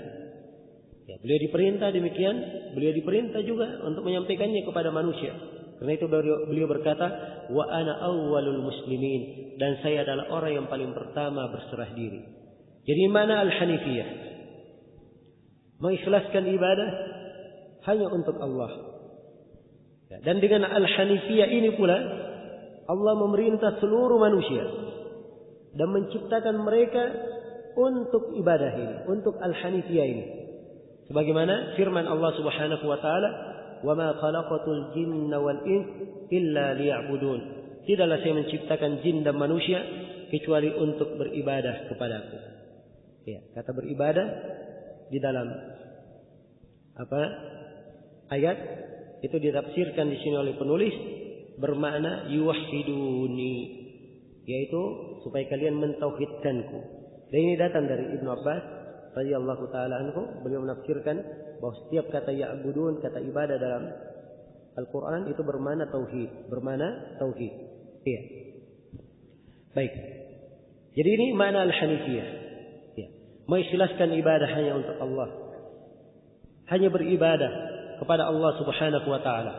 Ya, beliau diperintah demikian, beliau diperintah juga untuk menyampaikannya kepada manusia. Karena itu beliau berkata, wa ana awwalul muslimin, dan saya adalah orang yang paling pertama berserah diri. Jadi mana al-hanifiyah? Mengikhlaskan ibadah hanya untuk Allah. Ya, dan dengan al-hanifiyah ini pula Allah memerintah seluruh manusia dan menciptakan mereka untuk ibadah ini, untuk al-hanifiyah ini. Sebagaimana firman Allah Subhanahu wa taala, "Wa ma khalaqatul jinna wal ins illa liya'budun." Tidaklah saya menciptakan jin dan manusia kecuali untuk beribadah kepadaku. Ya, kata beribadah di dalam ayat itu ditafsirkan di sini oleh penulis bermakna yuwahhiduni, yaitu supaya kalian mentauhidkanku. Dan ini datang dari Ibnu Abbas radhiyallahu taala anhu, beliau menafsirkan bahwa setiap kata ya'budun, kata ibadah dalam Al-Quran itu bermakna tauhid, bermakna tauhid. Iya. Baik. Jadi ini makna al-hanifiyah. Ya. Mengikhlaskan ibadah hanya untuk Allah. Hanya beribadah kepada Allah Subhanahu wa taala.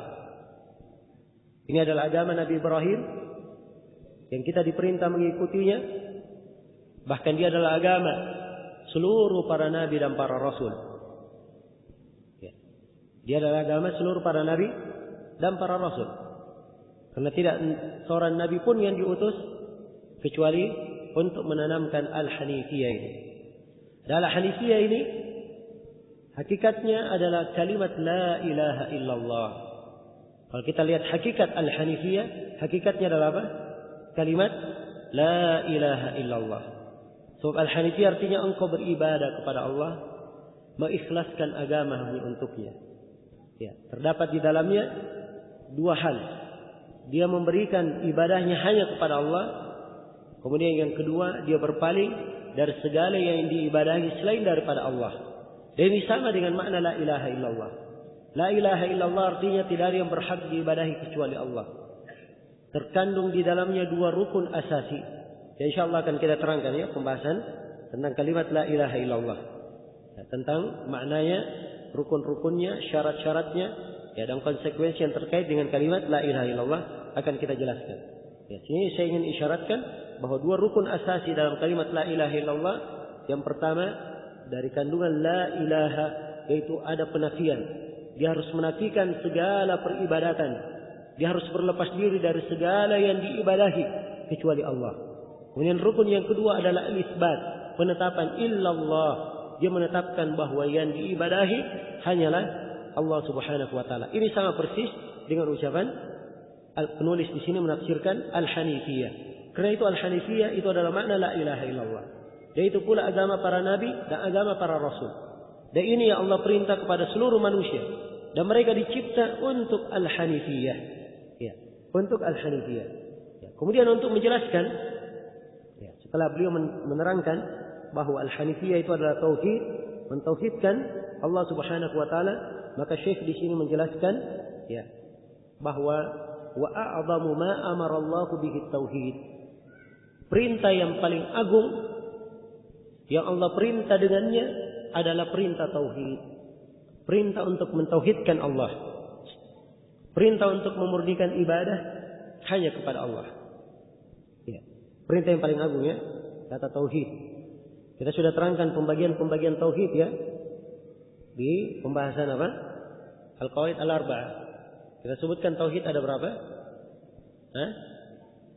Ini adalah agama Nabi Ibrahim yang kita diperintah mengikutinya. Bahkan dia adalah agama seluruh para nabi dan para rasul. Ya. Dia adalah agama seluruh para nabi dan para rasul. Karena tidak seorang nabi pun yang diutus kecuali untuk menanamkan al-hanifiyah ini. Dan al-hanifiyah ini hakikatnya adalah kalimat la ilaha illallah. Kalau kita lihat hakikat al-hanifiyah, hakikatnya adalah apa? kalimat la ilaha illallah. Sebab al-hanifiyah artinya engkau beribadah kepada Allah, mengikhlaskan agama hanya untuknya. Ya, terdapat di dalamnya dua hal. Dia memberikan ibadahnya hanya kepada Allah. Kemudian yang kedua, dia berpaling dari segala yang diibadahi selain daripada Allah. Dan ini sama dengan makna la ilaha illallah. La ilaha illallah artinya tidak ada yang berhak diibadahi kecuali Allah. Terkandung di dalamnya dua rukun asasi. Ya, insyaallah akan kita terangkan ya pembahasan tentang kalimat la ilaha illallah. Ya, tentang maknanya, rukun-rukunnya, syarat-syaratnya, ya, dan konsekuensi yang terkait dengan kalimat la ilaha illallah akan kita jelaskan. Ya, sini saya ingin isyaratkan bahwa dua rukun asasi dalam kalimat la ilaha illallah. Yang pertama dari kandungan la ilaha, yaitu ada penafian. Dia harus menafikan segala peribadatan. Dia harus berlepas diri dari segala yang diibadahi kecuali Allah. Kemudian rukun yang kedua adalah al-isbat, penetapan illallah. Dia menetapkan bahwa yang diibadahi hanyalah Allah Subhanahu wa taala. Ini sama persis dengan ucapan penulis di sini menafsirkan al-hanifiyah. Karena itu al-hanifiyah itu adalah makna la ilaha illallah. Yaitu pula agama para nabi dan agama para rasul. Dan ini yang Allah perintah kepada seluruh manusia. Dan mereka dicipta untuk al-hanifiyah. Ya, untuk al-hanifiyah. Ya, kemudian untuk menjelaskan, ya, setelah beliau menerangkan bahwa al-hanifiyah itu adalah tauhid, mentauhidkan Allah Subhanahu wa taala, maka Syekh di sini menjelaskan ya bahwa wa a'zamu ma amara Allah bihi tauhid. Perintah yang paling agung yang Allah perintah dengannya adalah perintah tauhid. Perintah untuk mentauhidkan Allah. Perintah untuk memurnikan ibadah hanya kepada Allah. Ya. Perintah yang paling agung ya, kata tauhid. Kita sudah terangkan pembagian-pembagian tauhid ya di pembahasan apa? Al-Qawaid Al-Arba'ah. Kita sebutkan tauhid ada berapa? Hah?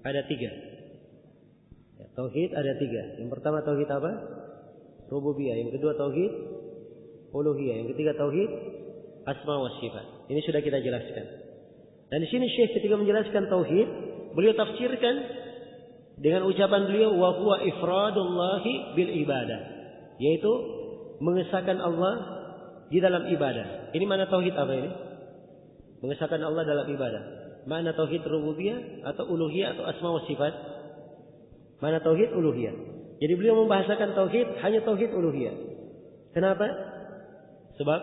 Ada 3. Ya, tauhid ada 3. Yang pertama tauhid apa? Rububiyah. Yang kedua tauhid uluhiyah. Yang ketiga tauhid asma wa sifat. Ini sudah kita jelaskan. Dan di sini Syekh ketika menjelaskan tauhid, beliau tafsirkan dengan ucapan beliau wa huwa ifradullahi bil ibadah, yaitu mengesahkan Allah di dalam ibadah. Ini mana tauhid apa ini? Mengesahkan Allah dalam ibadah. Mana tauhid rububiyah atau uluhiyah atau asma wa sifat? Mana tauhid uluhiyah? Jadi beliau membahasakan tauhid hanya tauhid uluhiyah. Kenapa? Sebab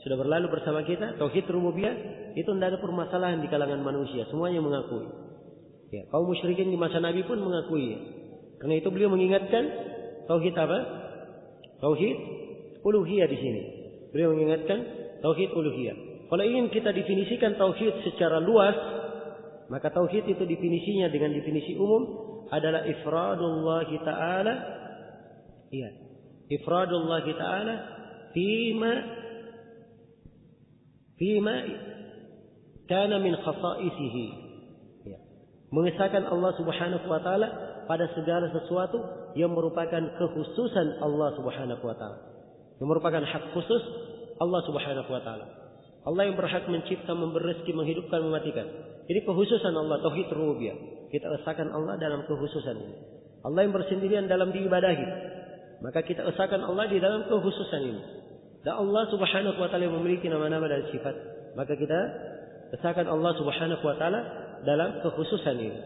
sudah berlalu bersama kita tauhid rububiyah itu tidak ada permasalahan di kalangan manusia, semuanya mengakui. Ya, kaum musyrikin di masa Nabi pun mengakui. Karena itu beliau mengingatkan tauhid apa? Tauhid uluhiyah di sini. Beliau mengingatkan tauhid uluhiyah. Kalau ingin kita definisikan tauhid secara luas, maka tauhid itu definisinya dengan definisi umum adalah ifradullah ta'ala. Iya. Ifradullah ta'ala fima kana min khasaisihi. Ya. Mengesahkan Allah Subhanahu wa taala pada segala sesuatu yang merupakan kekhususan Allah Subhanahu wa taala. Yang merupakan hak khusus Allah Subhanahu wa taala. Allah yang berhak mencipta, memberi rezeki, menghidupkan, mematikan. Ini kekhususan Allah, tauhid rububiyah. Kita esahkan Allah dalam kekhususan ini. Allah yang bersendirian dalam diibadahi, maka kita esahkan Allah di dalam kekhususan ini. Dan Allah Subhanahu wa taala memiliki nama-nama dan sifat, maka kita esahkan Allah Subhanahu wa taala dalam kekhususan ini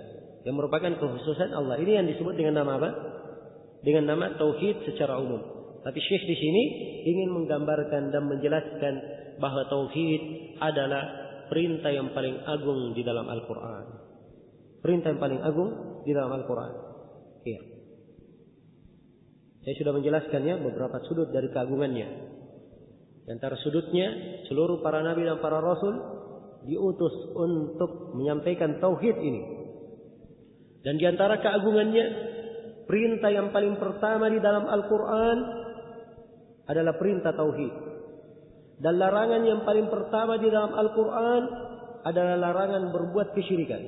yang merupakan kekhususan Allah. Ini yang disebut dengan nama apa? Dengan nama tauhid secara umum. Tapi Syekh di sini ingin menggambarkan dan menjelaskan bahwa tauhid adalah perintah yang paling agung di dalam Al-Qur'an. Perintah yang paling agung di dalam Al-Qur'an. Iya. Saya sudah menjelaskannya beberapa sudut dari keagungannya. Di antara sudutnya, seluruh para nabi dan para rasul diutus untuk menyampaikan tauhid ini. Dan di antara keagungannya, perintah yang paling pertama di dalam Al-Quran adalah perintah tauhid. Dan larangan yang paling pertama di dalam Al-Quran adalah larangan berbuat kesyirikan.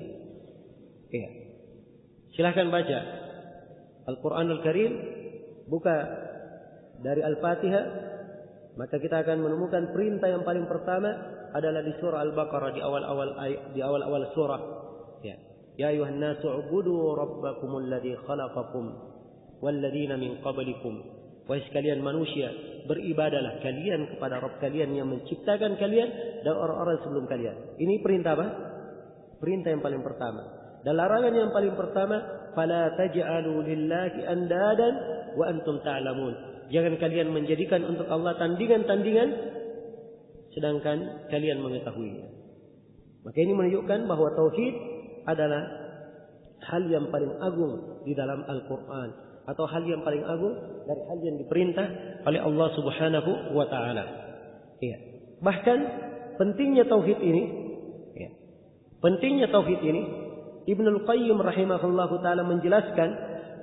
Ya. Silahkan baca Al-Quranul Karim, buka dari Al-Fatihah, maka kita akan menemukan perintah yang paling pertama adalah di surah Al-Baqarah di awal-awal surah. Ya. Ya ayuhan nasu ubudu rabbakumul ladzi khalaqakum walladzina min qablikum. Wahai sekalian manusia, beribadalah kalian kepada Rabb kalian yang menciptakan kalian dan orang-orang sebelum kalian. Ini perintah apa? Perintah yang paling pertama. Dan larangan yang paling pertama, fala taj'alu lillahi andadan wa antum ta'lamun. Jangan kalian menjadikan untuk Allah tandingan-tandingan sedangkan kalian mengetahuinya. Maka ini menunjukkan bahwa tauhid adalah hal yang paling agung di dalam Al-Quran, atau hal yang paling agung dari hal yang diperintah oleh Allah Subhanahu wa taala. Iya. Bahkan pentingnya tauhid ini, ya. Pentingnya tauhid ini, Ibnul Qayyim rahimahullahu taala menjelaskan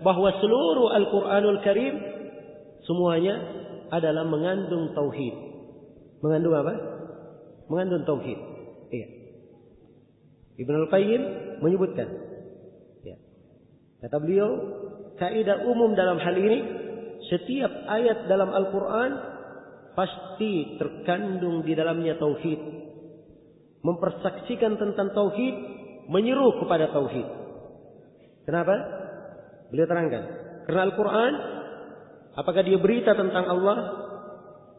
bahwa seluruh Al-Qur'anul Karim semuanya adalah mengandung tauhid. Mengandung apa? Mengandung tauhid. Iya. Ibnul Qayyim menyebutkan, ya. Kata beliau, kaidah umum dalam hal ini, setiap ayat dalam Al-Quran pasti terkandung di dalamnya tauhid, mempersaksikan tentang tauhid, menyeru kepada tauhid. Kenapa? Beliau terangkan, karena Al-Quran, apakah dia berita tentang Allah,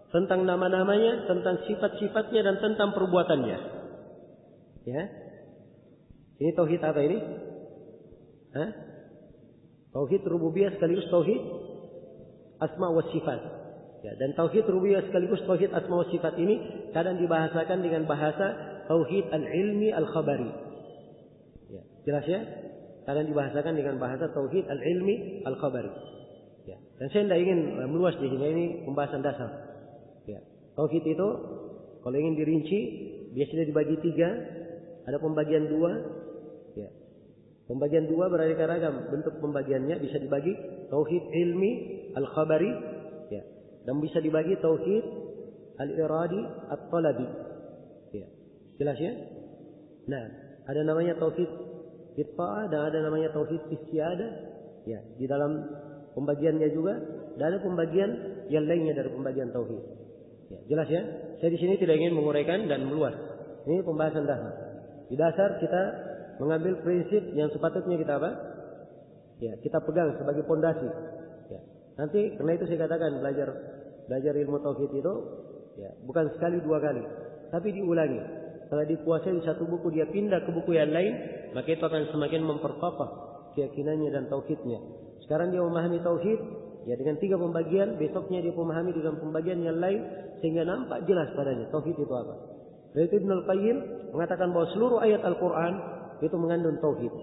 tentang nama-namanya, tentang sifat-sifatnya, dan tentang perbuatannya. Ya. Ini tauhid apa ini? Hah? Tauhid rububiyah sekaligus tauhid asma wa sifat. Ya, dan tauhid rububiyah sekaligus tauhid asma wa sifat ini kadang dibahasakan dengan bahasa tauhid al-ilmi al-khabari. Ya, jelas ya? Kadang dibahasakan dengan bahasa tauhid al-ilmi al-khabari. Ya, dan saya tidak ingin meluas di sini, ini pembahasan dasar. Ya, tauhid itu kalau ingin dirinci biasanya dibagi 3, ada pembagian 2. Ya. Pembagian 2 beraneka ragam bentuk pembagiannya, bisa dibagi tauhid ilmi al-khabari, ya, dan bisa dibagi tauhid al-iradi at-talabi. Ya. Jelas ya? Nah, ada namanya tauhid itta'ah dan ada namanya tauhid istiadah. Ya, di dalam pembagiannya juga dan ada pembagian yang lainnya dari pembagian tauhid. Ya, jelas ya? Saya di sini tidak ingin menguraikan dan meluas. Ini pembahasan dasar. Di dasar kita mengambil prinsip yang sepatutnya kita apa? Ya, kita pegang sebagai pondasi. Ya. Nanti karena itu saya katakan belajar ilmu tauhid itu, ya, bukan sekali 2 kali, tapi diulangi. Kalau dikuasai di satu buku dia pindah ke buku yang lain, maka itu akan semakin memperkokoh keyakinannya dan tauhidnya. Sekarang dia memahami tauhid, ya, dengan 3 pembagian, besoknya dia memahami dengan pembagian yang lain sehingga nampak jelas padanya tauhid itu apa. Dari itu Ibnul Qayyim mengatakan bahwa seluruh ayat Al-Quran itu mengandung tauhid.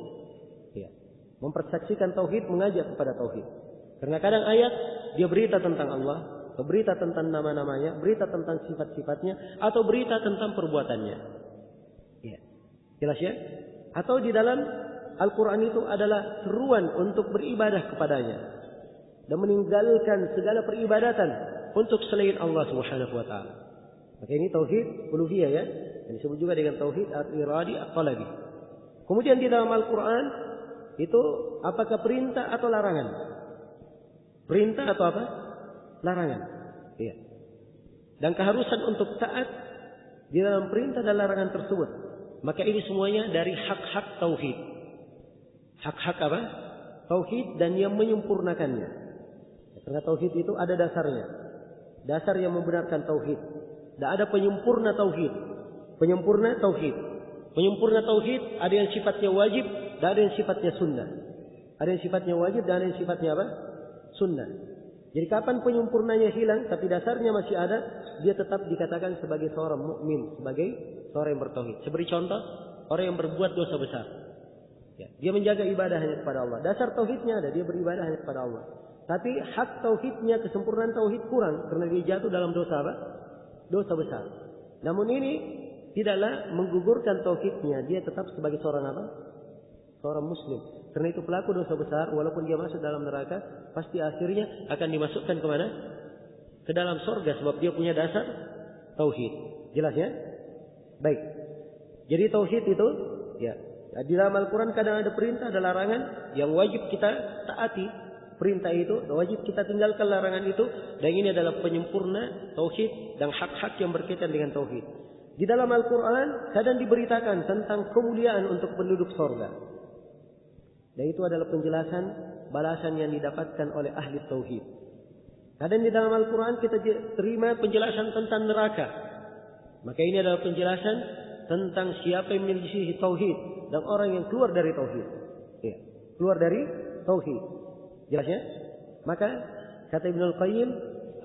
Ya. Mempersaksikan tauhid, mengajak kepada tauhid. Karena kadang ayat dia berita tentang Allah, berita tentang nama-namanya, berita tentang sifat-sifatnya, atau berita tentang perbuatannya. Ya. Jelas ya? Atau di dalam Al-Quran itu adalah seruan untuk beribadah kepadanya dan meninggalkan segala peribadatan untuk selain Allah Subhanahu wa taala. Maka ini tauhid uluhiyah, ya. Yang disebut juga dengan tauhid al-iradi at-talabi. Kemudian di dalam Al-Quran itu apakah perintah atau larangan? Perintah atau apa? Larangan. Iya. Dan keharusan untuk taat di dalam perintah dan larangan tersebut. Maka ini semuanya dari hak-hak tauhid. Hak-hak apa? Tauhid dan yang menyempurnakannya. Karena tauhid itu ada dasarnya. Dasar yang membenarkan tauhid. Dan ada penyempurna tauhid. Penyempurna tauhid. Penyempurna tauhid ada yang sifatnya wajib dan ada yang sifatnya sunnah. Ada yang sifatnya wajib dan ada yang sifatnya apa? Sunnah. Jadi kapan penyempurnanya hilang tapi dasarnya masih ada, dia tetap dikatakan sebagai seorang mukmin, sebagai seorang yang bertauhid. Seperti contoh, orang yang berbuat dosa besar. Ya, dia menjaga ibadah hanya kepada Allah. Dasar tauhidnya ada, dia beribadah hanya kepada Allah. Tapi hak tauhidnya, kesempurnaan tauhid kurang karena dia jatuh dalam dosa apa? Dosa besar. Namun ini tidaklah menggugurkan tauhidnya, dia tetap sebagai seorang apa? Seorang muslim. Karena itu pelaku dosa besar, walaupun dia masuk dalam neraka, pasti akhirnya akan dimasukkan ke mana? Ke dalam surga, sebab dia punya dasar tauhid. Jelas ya? Baik. Jadi tauhid itu, ya, di dalam Al-Quran kadang ada perintah, ada larangan yang wajib kita taati. Perintah itu wajib kita tinggalkan, larangan itu, dan ini adalah penyempurna tauhid dan hak-hak yang berkaitan dengan tauhid. Di dalam Al-Quran kadang diberitakan tentang kemuliaan untuk penduduk surga. Dan itu adalah penjelasan balasan yang didapatkan oleh ahli tauhid. Kadang di dalam Al-Quran kita terima penjelasan tentang neraka. Maka ini adalah penjelasan tentang siapa yang menyelisihi tauhid dan orang yang keluar dari tauhid. Ya, keluar dari tauhid. Jelasnya? Maka kata Ibnul Qayyim,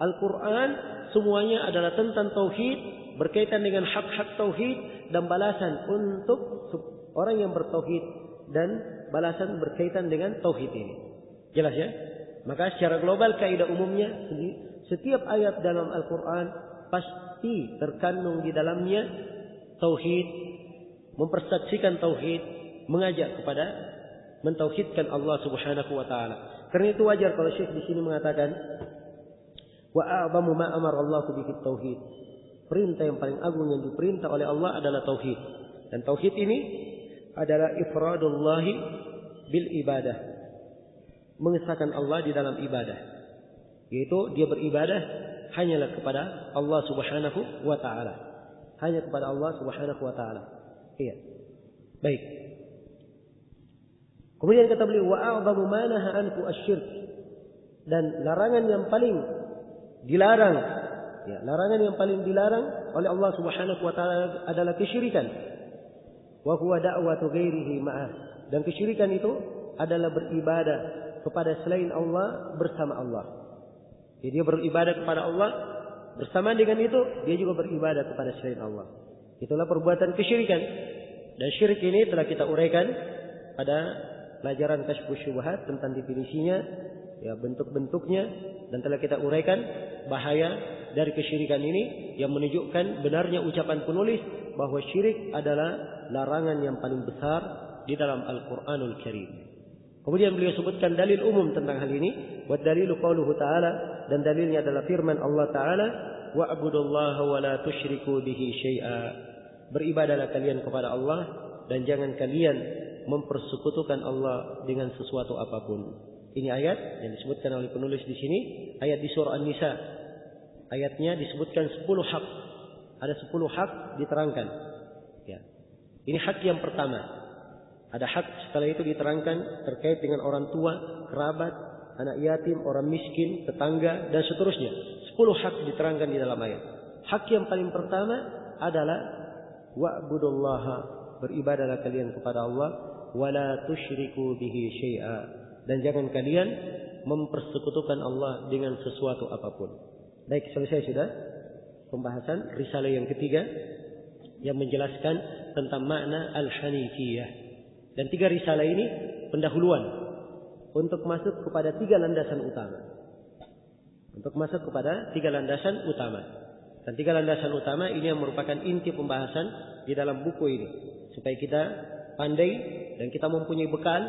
Al-Quran semuanya adalah tentang tauhid, berkaitan dengan hak-hak tauhid dan balasan untuk orang yang bertauhid dan balasan berkaitan dengan tauhid ini. Jelas ya? Maka secara global kaidah umumnya setiap ayat dalam Al-Quran pasti terkandung di dalamnya tauhid, mempersaksikan tauhid, mengajak kepada mentauhidkan Allah Subhanahu wa taala. Karena itu wajar kalau Syekh di sini mengatakan wa a'zamu ma amara Allah bihi tauhid. Perintah yang paling agung yang diperintah oleh Allah adalah tauhid. Dan tauhid ini adalah ifradullah bil ibadah. Mengesahkan Allah di dalam ibadah. Yaitu dia beribadah hanyalah kepada Allah Subhanahu wa taala. Hanya kepada Allah Subhanahu wa taala. Iya. Baik. Kemudian kata beliau wa a'zamu ma nahaa anhu asy-syirk. Dan larangan yang paling dilarang, ya, larangan yang paling dilarang oleh Allah Subhanahu wa taala adalah kesyirikan. Wa huwa da'watu ghairihi ma'ah. Dan kesyirikan itu adalah beribadah kepada selain Allah bersama Allah. Jadi dia beribadah kepada Allah, bersama dengan itu dia juga beribadah kepada selain Allah. Itulah perbuatan kesyirikan. Dan syirik ini telah kita uraikan pada pelajaran Kasyfus Syubhat tentang definisinya, ya, bentuk-bentuknya, dan telah kita uraikan bahaya dari kesyirikan ini yang menunjukkan benarnya ucapan penulis bahwa syirik adalah larangan yang paling besar di dalam Al-Qur'anul Karim. Kemudian beliau sebutkan dalil umum tentang hal ini, wa dalilu qauluhu ta'ala, dan dalilnya adalah firman Allah Ta'ala, wa'budullaha wa la tusyriku bihi syai'a. Beribadahlah kalian kepada Allah dan jangan kalian mempersekutukan Allah dengan sesuatu apapun. Ini ayat yang disebutkan oleh penulis di sini, ayat di surah An-Nisa. Ayatnya disebutkan 10 hak. Ada 10 hak diterangkan. Ya. Ini hak yang pertama. Ada hak setelah itu diterangkan terkait dengan orang tua, kerabat, anak yatim, orang miskin, tetangga, dan seterusnya. 10 hak diterangkan di dalam ayat. Hak yang paling pertama adalah wa'budullaha, beribadahlah kalian kepada Allah, wala tusyriku bihi syai'a, dan jangan kalian mempersekutukan Allah dengan sesuatu apapun. Baik, selesai sudah pembahasan risalah yang ketiga yang menjelaskan tentang makna al-hanifiyah. Dan 3 risalah ini pendahuluan untuk masuk kepada 3 landasan utama. Untuk masuk kepada 3 landasan utama. Dan 3 landasan utama ini yang merupakan inti pembahasan di dalam buku ini. Supaya kita pandai dan kita mempunyai bekal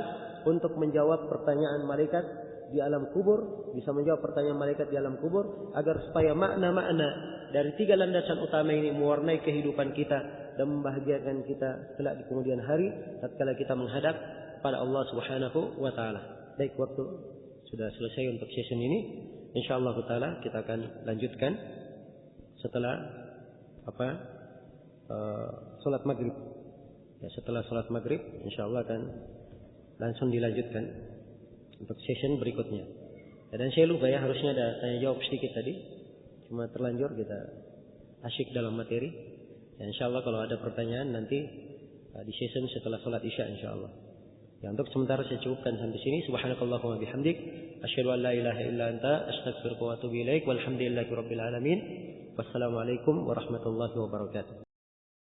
untuk menjawab pertanyaan malaikat di alam kubur, bisa menjawab pertanyaan malaikat di alam kubur, agar supaya makna-makna dari 3 landasan utama ini mewarnai kehidupan kita dan membahagiakan kita kelak di kemudian hari tatkala kita menghadap pada Allah Subhanahu wa taala. Baik, waktu sudah selesai untuk session ini. Insyaallah taala kita akan lanjutkan setelah salat maghrib. Ya, setelah salat maghrib insyaallah akan langsung dilanjutkan untuk session berikutnya. Ya, dan saya lupa ya, harusnya ada tanya jawab sedikit tadi. Cuma terlanjur kita asyik dalam materi. Ya, insyaallah kalau ada pertanyaan nanti di session setelah salat Isya insyaallah. Ya, untuk sementara saya cukupkan sampai sini. Subhanakallahumma bihamdik asyhadu an la ilaha illa anta astaghfiruka wa atubu ilaik. Walhamdulillahirabbil alamin. Wassalamualaikum warahmatullahi wabarakatuh.